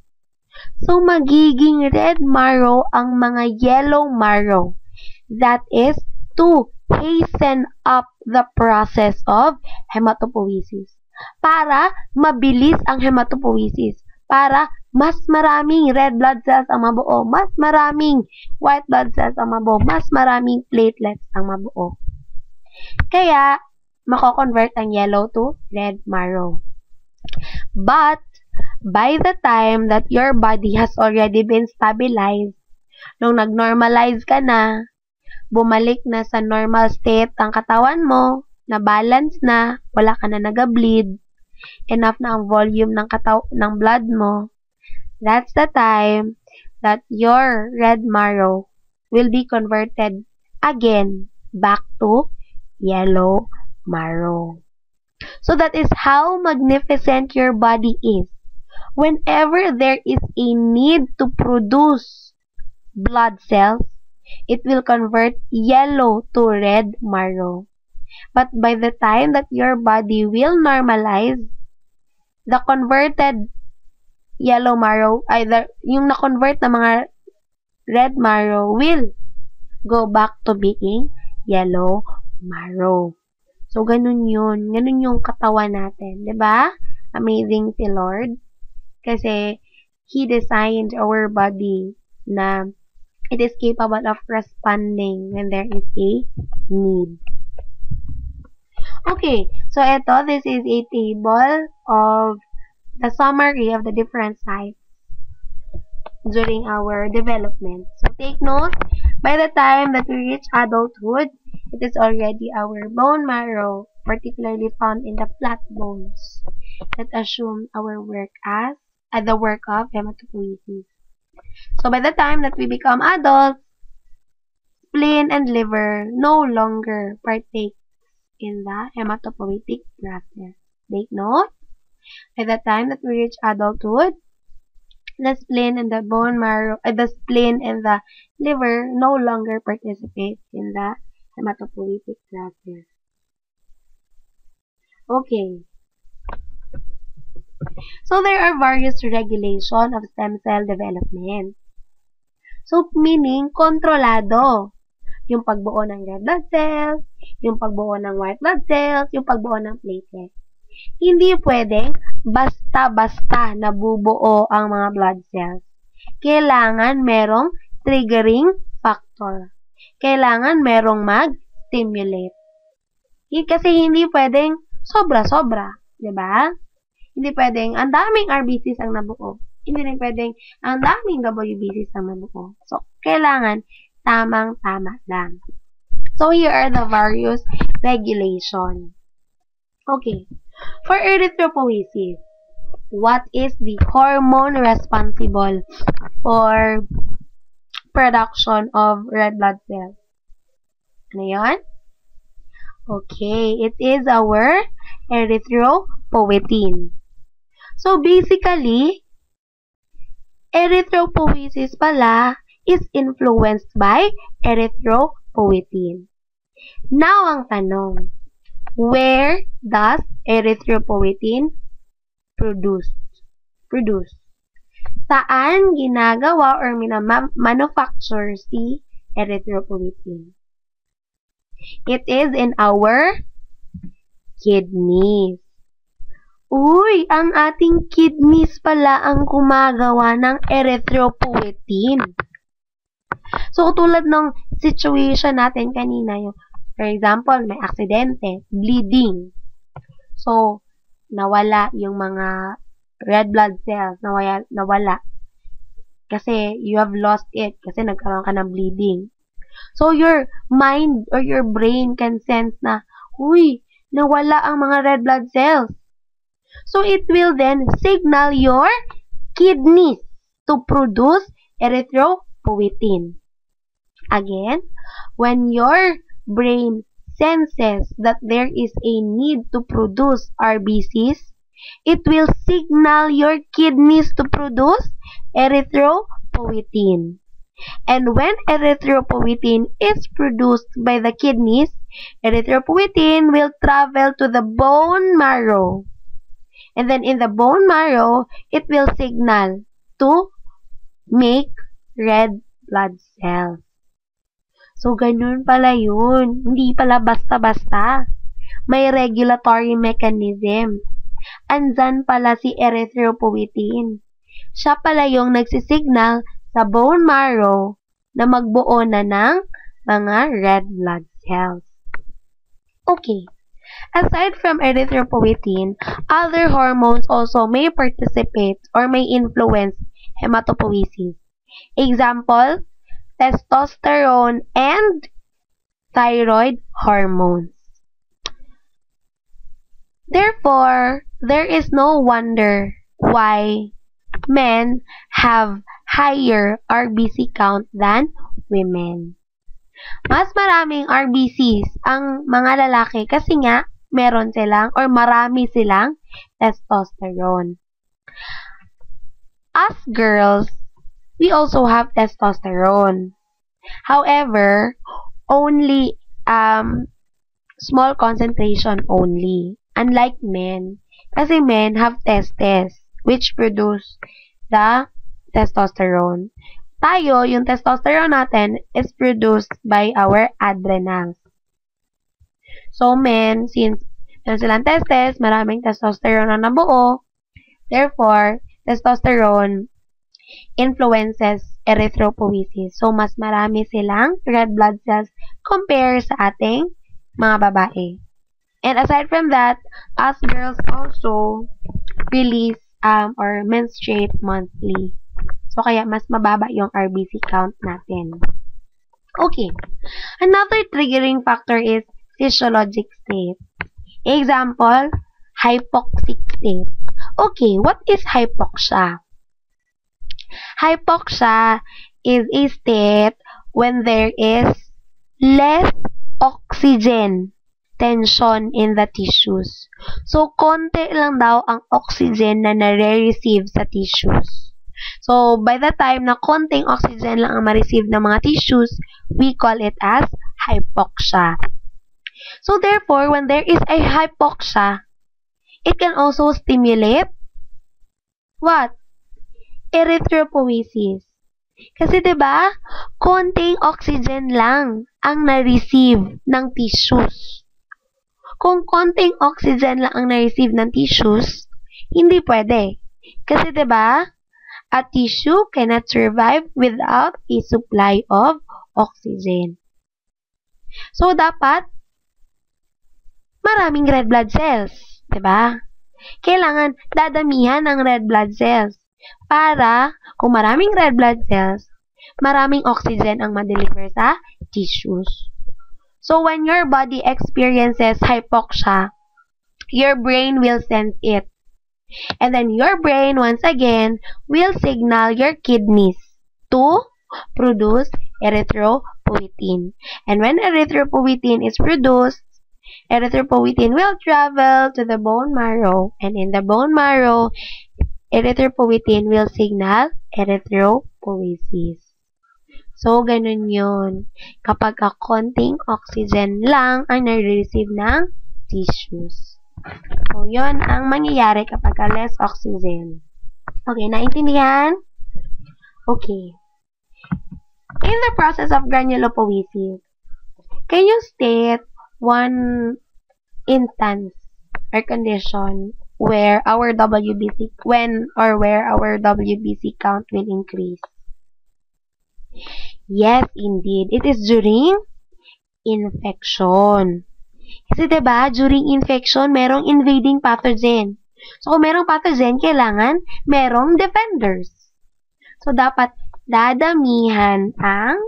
So, magiging red marrow ang mga yellow marrow. That is to hasten up the process of hematopoiesis. Para mabilis ang hematopoiesis. Para mas maraming red blood cells ang mabuo. Mas maraming white blood cells ang mabuo. Mas maraming platelets ang mabuo. Kaya, mako-convert ang yellow to red marrow. But, by the time that your body has already been stabilized, nung nag-normalize ka na, bumalik na sa normal state ang katawan mo, na balance na, wala ka na nag-bleed, enough na ang volume ng blood mo, that's the time that your red marrow will be converted again back to yellow marrow. So that is how magnificent your body is. Whenever there is a need to produce blood cells, it will convert yellow to red marrow. But by the time that your body will normalize, the converted yellow marrow, yung na-convert na mga red marrow will go back to being yellow marrow. So, ganun yun. Ganun yung katawan natin. Diba? Amazing si Lord. Kasi, He designed our body na it is capable of responding when there is a need. Okay, so this is a table of the summary of the different sites during our development. So take note, by the time that we reach adulthood, it is already our bone marrow, particularly found in the flat bones, that assume our work as the work of hematopoiesis. So by the time that we become adults, spleen and liver no longer partake in the hematopoietic process. Take note, by the time that we reach adulthood, the spleen and the bone marrow, the spleen and the liver no longer participate in the hematopoietic process. Okay. So there are various regulation of stem cell development. So meaning kontrolado yung pagbuo ng red blood cells, yung pagbuo ng white blood cells, yung pagbuo ng platelets. Hindi pwedeng basta-basta nabubuo ang mga blood cells. Kailangan merong triggering factor. Kailangan merong mag-stimulate. Kasi hindi pwedeng sobra-sobra, di ba? Hindi pwedeng ang daming RBCs ang nabuo. Hindi rin pwedeng ang daming WBCs ang nabuo. So, kailangan tamang-tama lang. So, here are the various regulations. Okay. For erythropoiesis, what is the hormone responsible for production of red blood cells? Ano yun? Okay, it is our erythropoietin. So, basically, erythropoiesis pala is influenced by erythropoietin. Now, ang tanong, where does erythropoietin produce? Saan ginagawa or manufacture si erythropoietin? It is in our kidneys. Uy, ang ating kidneys pala ang gumagawa ng erythropoietin. So, tulad ng situation natin kanina, yung, for example, may aksidente, bleeding. So, nawala yung mga red blood cells, nawala. Kasi you have lost it, kasi nagkaroon ka ng bleeding. So, your mind or your brain can sense na, uy, nawala ang mga red blood cells. So, it will then signal your kidneys to produce erythropoietin. Again, when your brain senses that there is a need to produce RBCs, it will signal your kidneys to produce erythropoietin. And when erythropoietin is produced by the kidneys, erythropoietin will travel to the bone marrow. And then in the bone marrow, it will signal to make red blood cells. So, ganun pala yun. Hindi pala basta-basta. May regulatory mechanism. Andyan pala si erythropoietin. Siya pala yung nagsisignal sa bone marrow na magbuo na ng mga red blood cells. Okay. Aside from erythropoietin, other hormones also may participate or may influence hematopoiesis. Example, testosterone and thyroid hormones. Therefore, there is no wonder why men have higher RBC count than women. Mas maraming RBCs ang mga lalaki kasi nga meron silang or marami silang testosterone. As girls, we also have testosterone. However, only small concentration only. Unlike men. Kasi men have testes which produce the testosterone. Tayo, yung testosterone natin is produced by our adrenals. So, men, since meron silang testes, maraming testosterone na nabuo. Therefore, testosterone influences erythropoiesis. So, mas marami silang red blood cells compare sa ating mga babae. And aside from that, us girls also release or menstruate monthly. So, kaya mas mababa yung RBC count natin. Okay. Another triggering factor is physiologic state. Example, hypoxic state. Okay, what is hypoxia? Hypoxia is a state when there is less oxygen tension in the tissues. So, konti lang daw ang oxygen na nare-receive sa tissues. So, by the time na konting oxygen lang ang ma-receive ng mga tissues, we call it as hypoxia. So, therefore, when there is a hypoxia, it can also stimulate what? Erythropoiesis. Kasi, diba, konting oxygen lang ang na-receive ng tissues. Kung konting oxygen lang ang na-receive ng tissues, hindi pwede. Kasi, diba, a tissue cannot survive without a supply of oxygen. So, dapat maraming red blood cells. Diba? Kailangan dadamihan ng red blood cells para kung maraming red blood cells, maraming oxygen ang ma-deliver sa tissues. So, when your body experiences hypoxia, your brain will sense it. And then your brain, once again, will signal your kidneys to produce erythropoietin. And when erythropoietin is produced, erythropoietin will travel to the bone marrow. And in the bone marrow, erythropoietin will signal erythropoiesis. So, ganun yun. Kapag konting oxygen lang ang nare-receive ng tissues. So, yun ang mangyayari kapag less oxygen. Okay, naintindihan? Okay. In the process of granulopoiesis, can you state one instance or condition where our WBC count will increase? Yes, indeed. It is during infection. Kasi diba, during infection, merong invading pathogen. So, kung merong pathogen, kailangan merong defenders. So, dapat dadamihan ang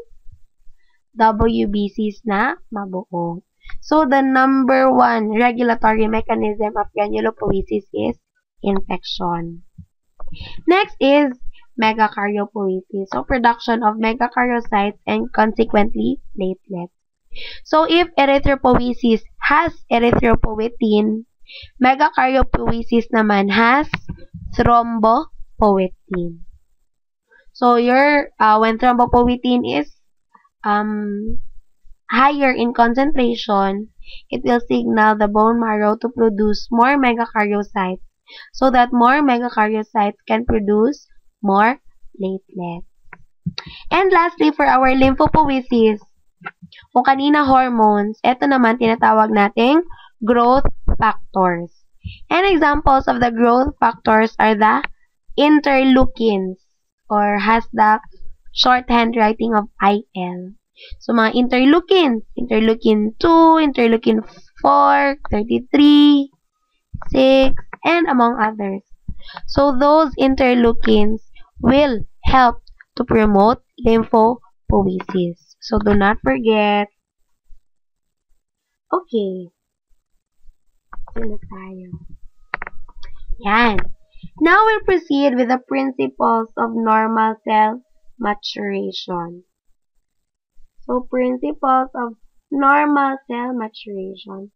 WBCs na mabuo. So, the number one regulatory mechanism of granulopoiesis is infection. Next is megakaryopoiesis. So, production of megakaryocytes and consequently platelets. So if erythropoiesis has erythropoietin, megakaryopoiesis naman has thrombopoietin. So when thrombopoietin is higher in concentration, it will signal the bone marrow to produce more megakaryocytes so that more megakaryocytes can produce more platelets. And lastly, for our lymphopoiesis, kung kanina hormones, ito naman tinatawag nating growth factors. And examples of the growth factors are the interleukins, or has the short handwriting of IL. So, mga interleukins, interleukin 2, interleukin 4, 33, 6, and among others. So, those interleukins will help to promote lymphopoiesis. So, do not forget. Okay. Sino tayo? Yan. Now, we'll proceed with the principles of normal cell maturation. So, principles of normal cell maturation.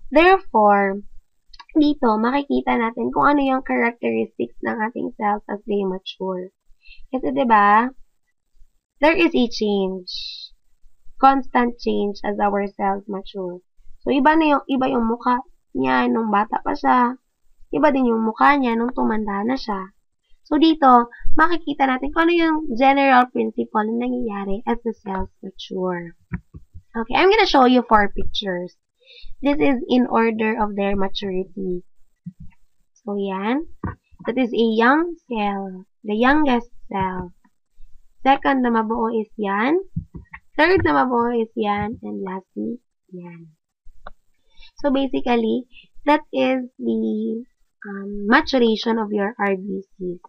Therefore, dito, makikita natin kung ano yung characteristics ng ating cells as they mature. Kasi, diba, there is a change. Constant change as our cells mature. So, iba yung mukha niya nung bata pa siya. Iba din yung mukha niya nung tumanda na siya. So, dito, makikita natin kung ano yung general principle na nangyayari as the cells mature. Okay, I'm gonna show you 4 pictures. This is in order of their maturity. So, yan. That is a young cell. The youngest cell. Second na mabuo is yan. Third na mabuo is yan. And lastly, yan. So, basically, that is the maturation of your RBCs.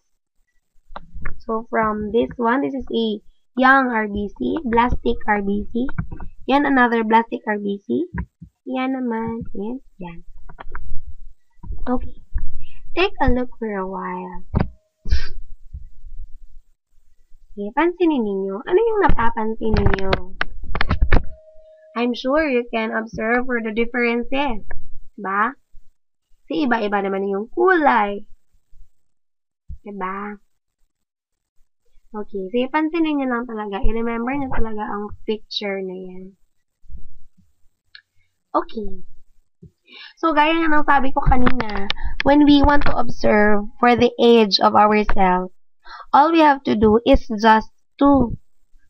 So, from this one, this is a young RBC, blastic RBC. Yan, another blastic RBC. Yan naman, and yan. Okay. Take a look for a while. Okay, pansinin ninyo. Ano yung napapansin ninyo? I'm sure you can observe for the differences. Diba? Kasi iba-iba naman yung kulay. Diba? Okay, so pansinin nyo lang talaga. I-remember nyo talaga ang picture na yan. Okay. So, gaya nga ng sabi ko kanina, when we want to observe for the age of our cells, all we have to do is just to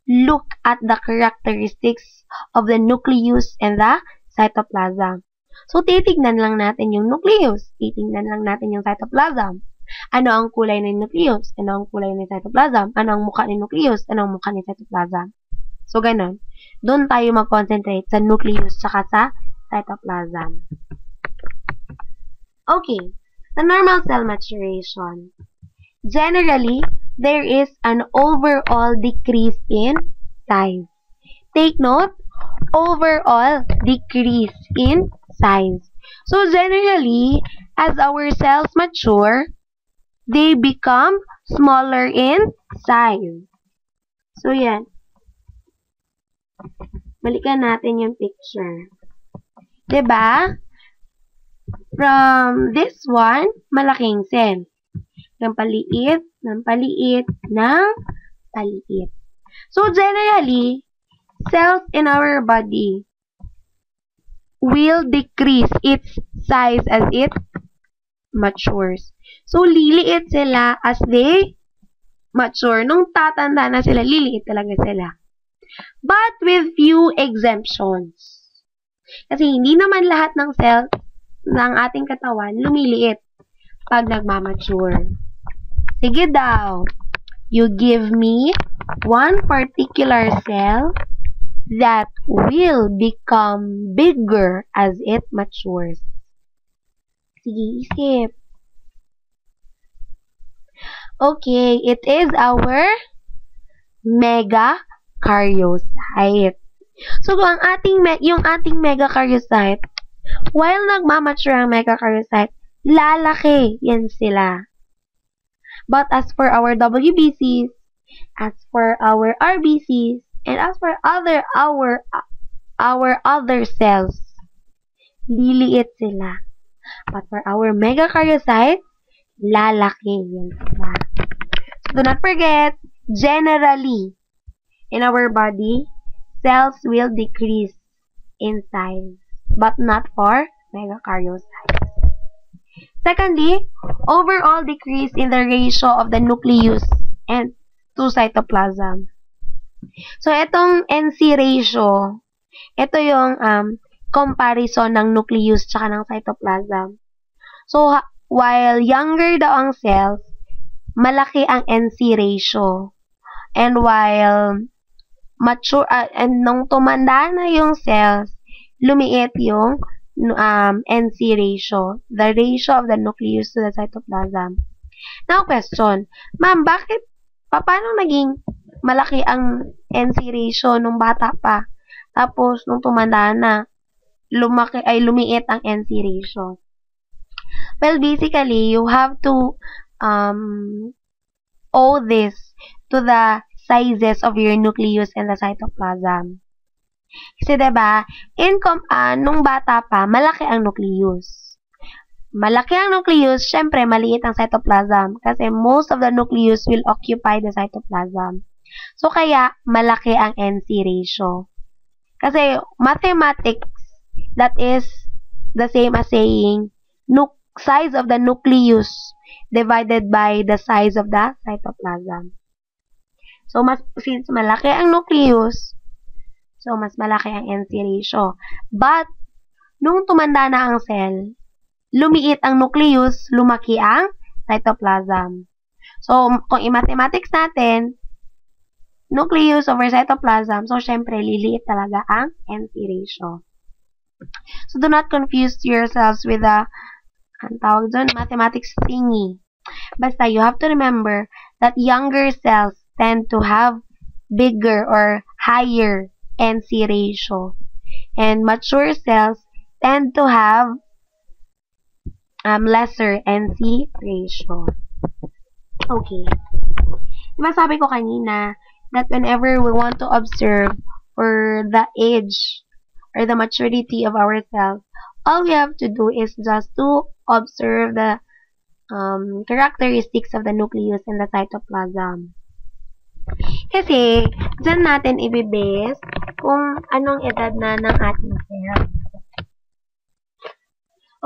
look at the characteristics of the nucleus and the cytoplasm. So, titignan lang natin yung nucleus. Titignan lang natin yung cytoplasm. Ano ang kulay ng nucleus? Ano ang kulay ng cytoplasm? Ano ang mukha ng nucleus? Ano ang mukha ng cytoplasm? So, ganun. Doon tayo mag-concentrate sa nucleus tsaka sa cytoplasm. Okay. The normal cell maturation. Generally, there is an overall decrease in size. Take note, overall decrease in size. So, generally, as our cells mature, they become smaller in size. So, yan. Balikan natin yung picture. Diba? From this one, malaking cell. Ng paliit, ng paliit, ng paliit. So, generally, cells in our body will decrease its size as it matures. So, liliit sila as they mature. Nung tatanda na sila, liliit talaga sila. But with few exemptions. Kasi hindi naman lahat ng cells ng ating katawan lumiliit pag nagmamature. Sige daw. You give me one particular cell that will become bigger as it matures. Sige, isip. Okay, it is our megakaryocyte. So, yung ating megakaryocyte, while nagmamature ang megakaryocyte, lalaki yan sila. But as for our WBCs, as for our RBCs, and as for our our other cells, liliit sila. But for our megakaryocytes, lalaki yan sila. So do not forget, generally, in our body, cells will decrease in size, but not for megakaryocytes. Secondly, overall decrease in the ratio of the nucleus and to cytoplasm. So, itong NC ratio, ito yung comparison ng nucleus tsaka ng cytoplasm. So, while younger daw ang cells, malaki ang NC ratio. And while mature, and nung tumanda na yung cells, lumiit yung NC ratio, the ratio of the nucleus to the cytoplasm. Now, question, ma'am, paano naging malaki ang NC ratio nung bata pa? Tapos, nung tumanda na, lumiit ang NC ratio. Well, basically, you have to owe this to the sizes of your nucleus and the cytoplasm. Kasi, diba, nung bata pa, malaki ang nucleus. Malaki ang nucleus, syempre, maliit ang cytoplasm. Kasi most of the nucleus will occupy the cytoplasm. So, kaya, malaki ang NC ratio. Kasi, mathematics, that is the same as saying, size of the nucleus divided by the size of the cytoplasm. So, since malaki ang nucleus, so, mas malaki ang NC ratio. But, nung tumanda na ang cell, lumiit ang nucleus, lumaki ang cytoplasm. So, kung i-mathematics natin, nucleus over cytoplasm, so, syempre, liliit talaga ang NC ratio. So, do not confuse yourselves with the, tawag doon, mathematics thingy. Basta, you have to remember that younger cells tend to have bigger or higher NC ratio. And mature cells tend to have lesser NC ratio. Okay. Diba sabi ko kanina that whenever we want to observe for the age or the maturity of our cells, all we have to do is just to observe the characteristics of the nucleus and the cytoplasm. Kasi, dyan natin ibibase kung anong edad na ng ating cell.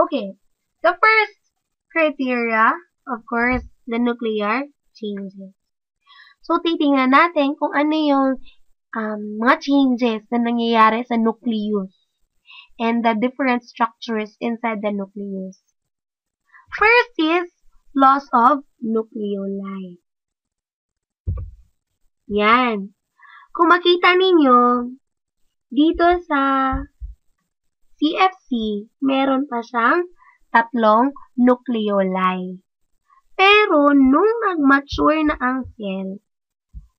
Okay. The first criteria, of course, the nuclear changes. So, titingnan natin kung ano yung mga changes na nangyayari sa nucleus and the different structures inside the nucleus. First is loss of nucleoli. Yan. Kung makita ninyo, dito sa CFC, meron pa siyang 3 nucleoli. Pero, nung nag-mature na ang cell,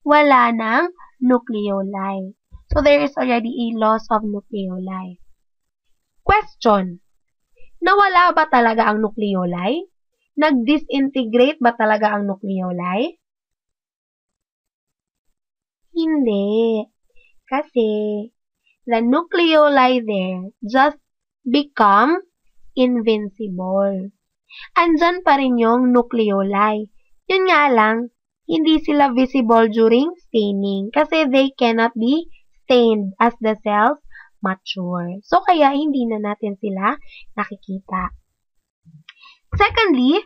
wala nang nucleoli. So, there is already a loss of nucleoli. Question. Nawala ba talaga ang nucleoli? Nag-disintegrate ba talaga ang nucleoli? Hindi. Kasi, the nucleoli there just become invincible. Andyan pa rin yung nucleoli. Yun nga lang, hindi sila visible during staining kasi they cannot be stained as the cells mature. So, kaya hindi na natin sila nakikita. Secondly,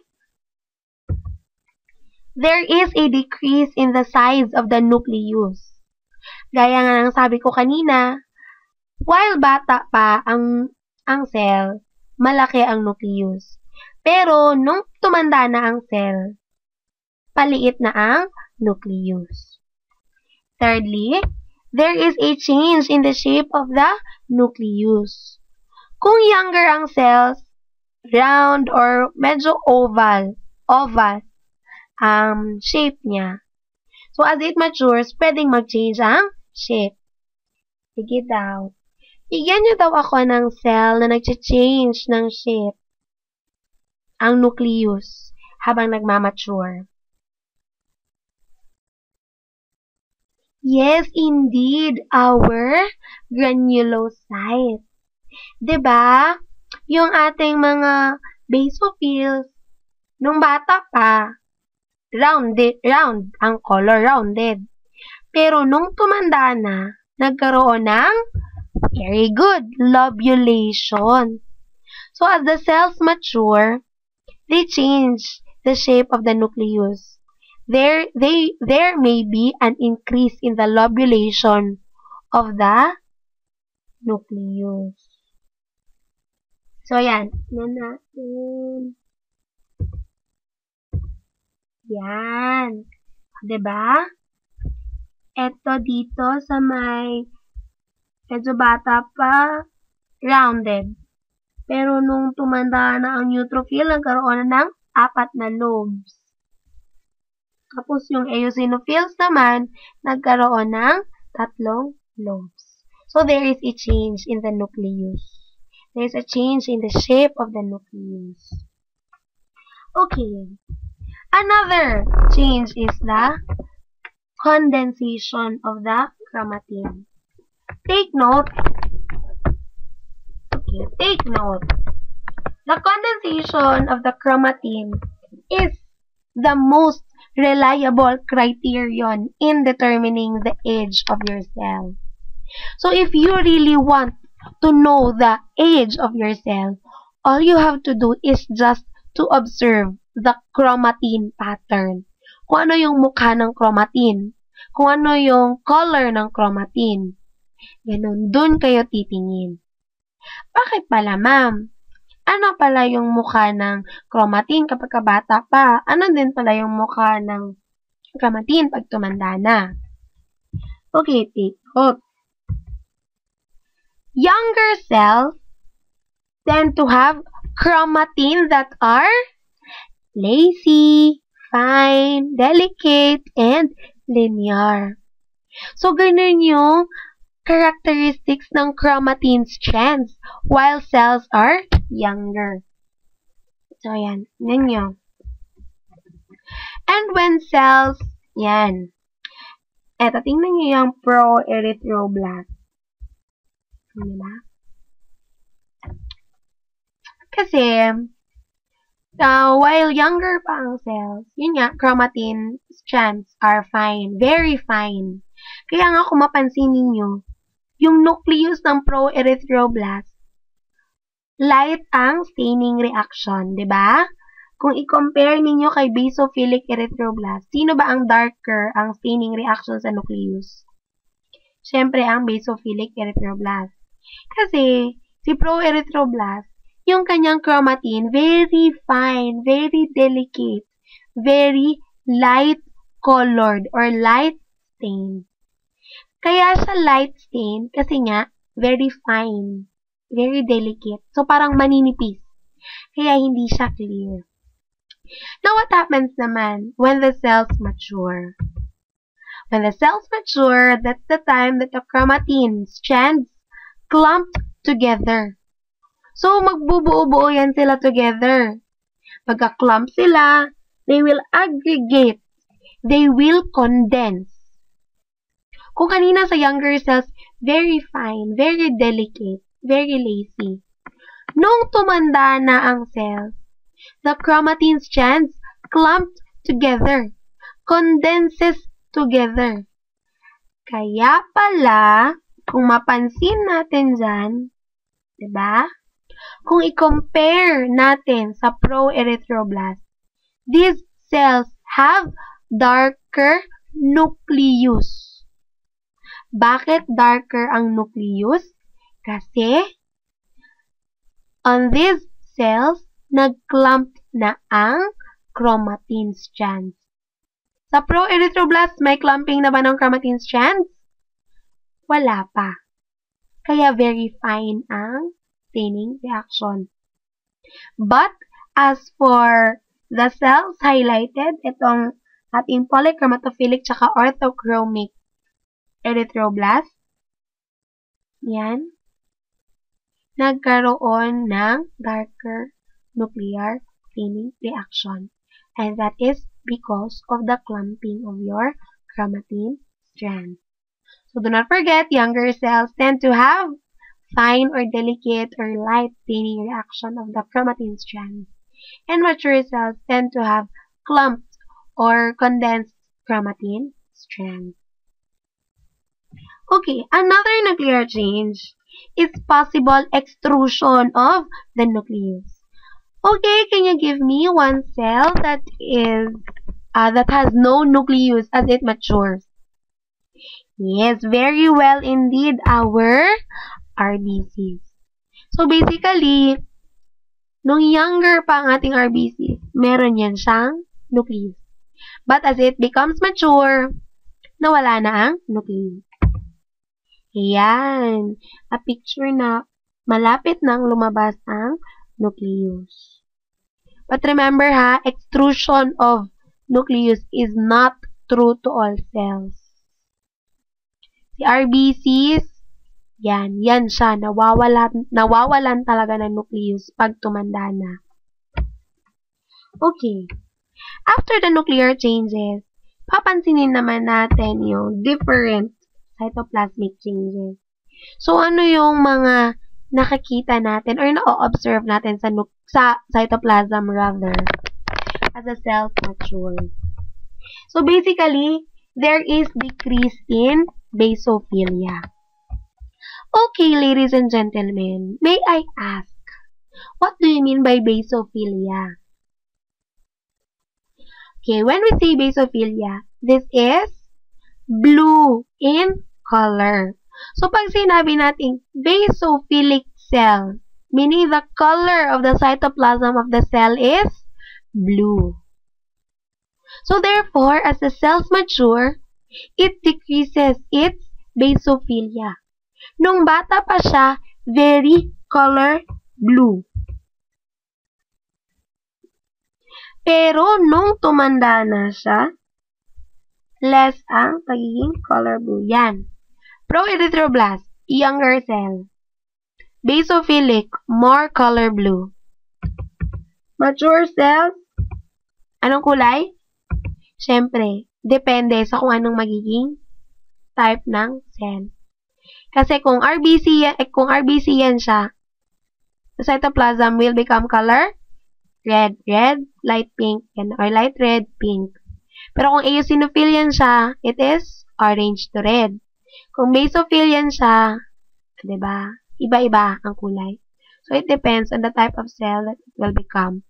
there is a decrease in the size of the nucleus. Gaya nga ng sabi ko kanina, while bata pa ang cell, malaki ang nucleus. Pero, nung tumanda na ang cell, paliit na ang nucleus. Thirdly, there is a change in the shape of the nucleus. Kung younger ang cells, round or medyo oval ang shape niya. So, as it matures, pwedeng mag-change ang shape. Sige daw. Bigyan nyo daw ako ng cell na nag-change ng shape ang nucleus habang nagmamature. Yes, indeed, our granulocytes. 'Di ba? Yung ating mga basophils, nung bata pa, round ang color, rounded. Pero nung tumanda na, nagkaroon ng, very good, lobulation. So as the cells mature, they change the shape of the nucleus. There may be an increase in the lobulation of the nucleus. So, yan. Tignan natin. Yan. Diba? Ito dito sa may medyo bata pa, rounded. Pero nung tumanda na ang neutrophil, nagkaroon na ng 4 na lobes. Tapos yung eosinophils naman, nagkaroon ng 3 lobes. So, there is a change in the nucleus. There is a change in the shape of the nucleus. Okay. Another change is the condensation of the chromatin. Take note. Okay, take note. The condensation of the chromatin is the most reliable criterion in determining the age of your cell. So if you really want to know the age of your cell, all you have to do is just to observe the chromatin pattern. Kung ano yung mukha ng chromatin. Kung ano yung color ng chromatin. Ganun, dun kayo titingin. Bakit pala, ma'am? Ano pala yung mukha ng chromatin kapag kabata pa? Ano din pala yung mukha ng chromatin pag tumanda na? Okay, take note. Younger cells tend to have chromatin that are lacy, fine, delicate, and linear. So, ganun yung characteristics ng chromatin strands while cells are younger. So, yan. Yan nyo. And when cells, yan. Eto, tingnan nyo yung pro-erythroblast. Diba? Kasi, while younger pa ang cells, yun nga, chromatin strands are fine. Very fine. Kaya nga kung mapansin ninyo, yung nucleus ng pro-erythroblast, light ang staining reaction, diba? Kung i-compare ninyo kay basophilic erythroblast, sino ba ang darker ang staining reaction sa nucleus? Siyempre, ang basophilic erythroblast. Kasi, si pro-erythroblast, yung kanyang chromatin, very fine, very delicate, very light-colored or light-stained. Kaya siya light-stained kasi nga, very fine, very delicate. So, parang maninipis. Kaya hindi siya clear. Now, what happens naman when the cells mature? When the cells mature, that's the time that the chromatin strands clumped together. So, magbubuo-buo yan sila together. Pagka-clump sila, they will aggregate. They will condense. Kung kanina sa younger cells, very fine, very delicate, very lacy. Nung tumanda na ang cells, the chromatin strands clumped together, condenses together. Kaya pala, kung mapansin natin dyan, diba? Kung i-compare natin sa pro-erythroblast, these cells have darker nucleus. Bakit darker ang nucleus? Kasi, on these cells, nag-clump na ang chromatin strands. Sa pro-erythroblast, may clumping na ba ng chromatin strands? Wala pa. Kaya very fine ang staining reaction. But, as for the cells highlighted, itong ating polychromatophilic tsaka orthochromic erythroblast, yan, nagkaroon ng darker nuclear staining reaction. And that is because of the clumping of your chromatin strand. So do not forget, younger cells tend to have fine or delicate or light staining reaction of the chromatin strands. And mature cells tend to have clumped or condensed chromatin strands. Okay, another nuclear change is possible extrusion of the nucleus. Okay, can you give me one cell that has no nucleus as it matures? Yes, very well indeed, our RBCs. So basically, nung younger pa ang ating RBCs, meron yan siyang nucleus. But as it becomes mature, nawala na ang nucleus. Ayan, a picture na malapit nang lumabas ang nucleus. But remember ha, extrusion of nucleus is not true to all cells. Si RBCs, yan siya, nawawalan talaga ng nucleus pag tumanda na. Okay, after the nuclear changes, papansinin naman natin yung different cytoplasmic changes. So, ano yung mga nakikita natin or na-observe natin sa cytoplasm rather as a cell matures? So, basically, there is decrease in basophilia. Okay, ladies and gentlemen, may I ask, what do you mean by basophilia? Okay, when we say basophilia, this is blue in color. So, pag sinabi natin basophilic cell, meaning the color of the cytoplasm of the cell is blue. So, therefore, as the cells mature, it decreases its basophilia. Nung bata pa siya, very color blue. Pero, nung tumanda na siya, less ang pagiging color blue. Yan. Proerythroblast, younger cell. Basophilic, more color blue. Mature cells, anong kulay? Siyempre, depende sa kung anong magiging type ng cell. Kasi kung RBC yan siya, the cytoplasm will become color red, light pink, or light red, pink. Pero kung eosinophil yan siya, it is orange to red. Kung basophil yan siya, diba? Iba-iba ang kulay. So, it depends on the type of cell that it will become.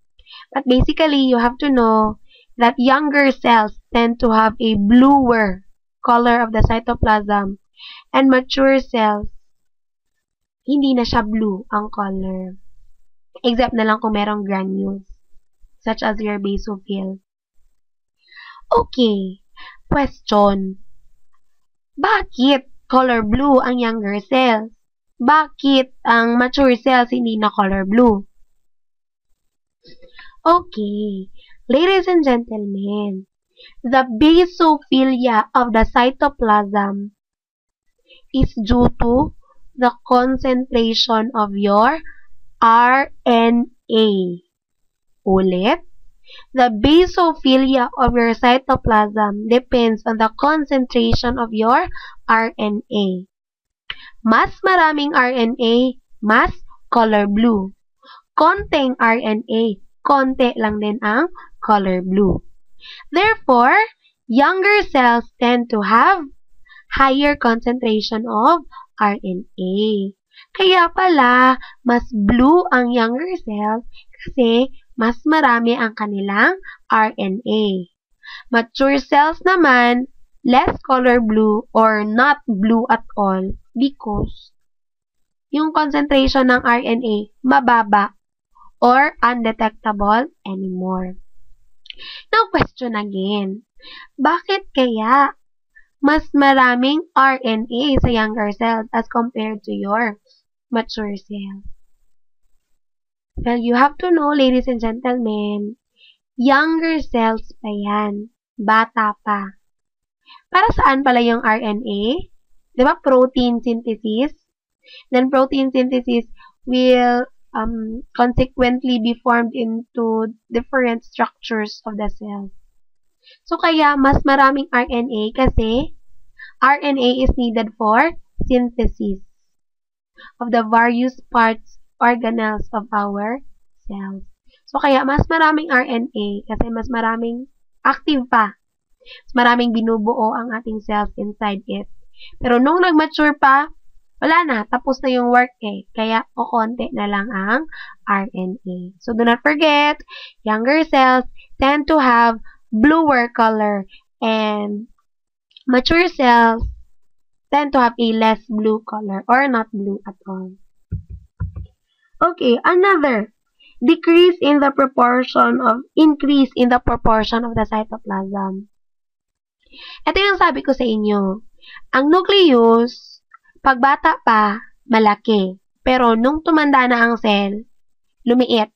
But basically, you have to know that younger cells tend to have a bluer color of the cytoplasm. And mature cells, hindi na siya blue ang color. Except na lang kung merong granules, such as your basophil. Okay, question. Bakit color blue ang younger cells? Bakit ang mature cells hindi na color blue? Okay, ladies and gentlemen, the basophilia of the cytoplasm is due to the concentration of your RNA. Ulit, the basophilia of your cytoplasm depends on the concentration of your RNA. Mas maraming RNA, mas color blue. Konting RNA, konti lang din ang color blue. Therefore, younger cells tend to have higher concentration of RNA. Kaya pala, mas blue ang younger cells kasi mas marami ang kanilang RNA. Mature cells naman, less color blue or not blue at all because yung concentration ng RNA mababa or undetectable anymore. Now, question again. Bakit kaya mas maraming RNA sa younger cells as compared to your mature cells? Well, you have to know, ladies and gentlemen, younger cells pa yan. Bata pa. Para saan pala yung RNA? Diba, protein synthesis? Then, protein synthesis will consequently be formed into different structures of the cell. So, kaya mas maraming RNA kasi RNA is needed for synthesis of the various parts, organelles of our cells. So, kaya mas maraming RNA kasi mas maraming active pa. Mas maraming binubuo ang ating cells inside it. Pero nung nag-mature pa, wala na. Tapos na yung work eh. Kaya, kukonti na lang ang RNA. So, do not forget, younger cells tend to have bluer color and mature cells tend to have a less blue color or not blue at all. Okay, another. Increase in the proportion of the cytoplasm. Ito yung sabi ko sa inyo. Ang nucleus, pag bata pa, malaki. Pero nung tumanda na ang cell, lumiit.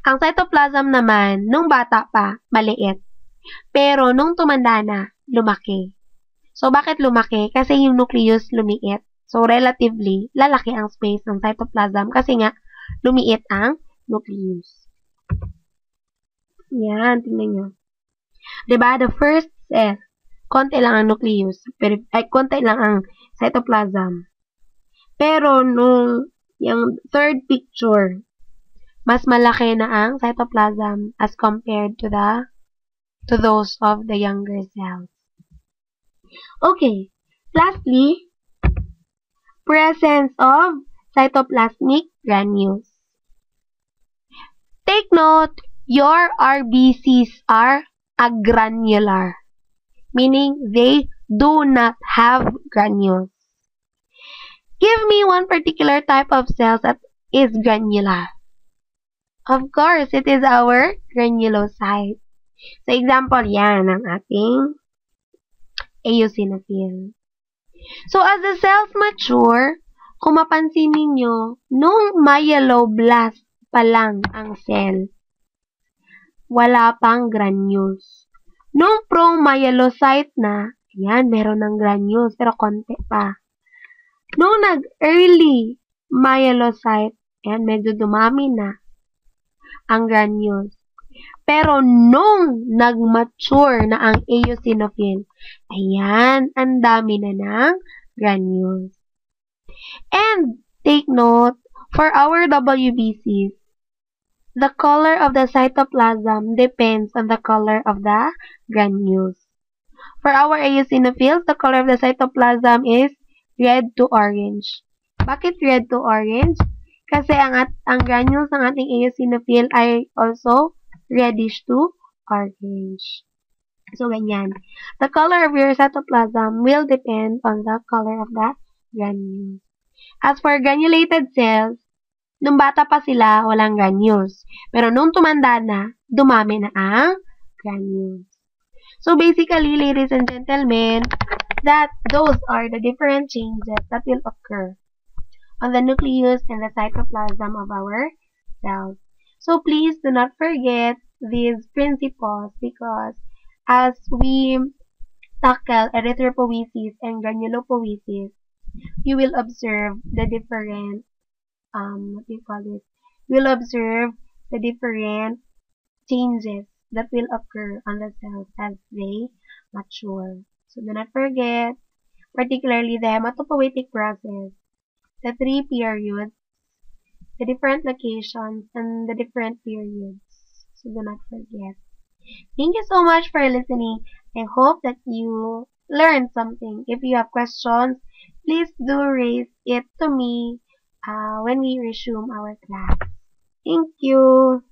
Ang cytoplasm naman, nung bata pa, maliit. Pero nung tumanda na, lumaki. So, bakit lumaki? Kasi yung nucleus lumiit. So, relatively, lalaki ang space ng cytoplasm kasi nga, lumiit ang nucleus. Yan, tingnan nyo. Diba? The first cell, konti lang ang nucleus. Konti lang ang cytoplasm. Pero, nung yung third picture, mas malaki na ang cytoplasm as compared to those of the younger cells. Okay. Lastly, presence of cytoplasmic granules. Take note, your RBCs are agranular, meaning they do not have granules. Give me one particular type of cells that is granular. Of course, it is our granulocyte. So, example yan ng ating eosinophil. So, as the cells mature, kung mapansin ninyo, nung myeloblast pa lang ang cell, wala pang granules. Nung promyelocyte na, yan, meron ng granules, pero konti pa. Nung nag-early myelocyte, yan, medyo dumami na ang granules. Pero nung nag-mature na ang eosinophil, ayan, ang dami na ng granules. And take note, for our WBCs, the color of the cytoplasm depends on the color of the granules. For our eosinophils, the color of the cytoplasm is red to orange. Bakit red to orange? Kasi ang granules ng ating eosinophil ay also reddish to orange. So, ganyan. The color of your cytoplasm will depend on the color of the granules. As for granulated cells, nung bata pa sila, walang granules. Pero nung tumanda na, dumami na ang granules. So, basically, ladies and gentlemen, those are the different changes that will occur on the nucleus and the cytoplasm of our cells. So, please do not forget these principles because as we tackle erythropoiesis and granulopoiesis, you will observe the different, You'll observe the different changes that will occur on the cells as they mature. So, do not forget, particularly the hematopoietic process, the 3 periods, the different locations, and the different periods. So, do not forget. Thank you so much for listening. I hope that you learned something. If you have questions, please do raise it to me when we resume our class. Thank you.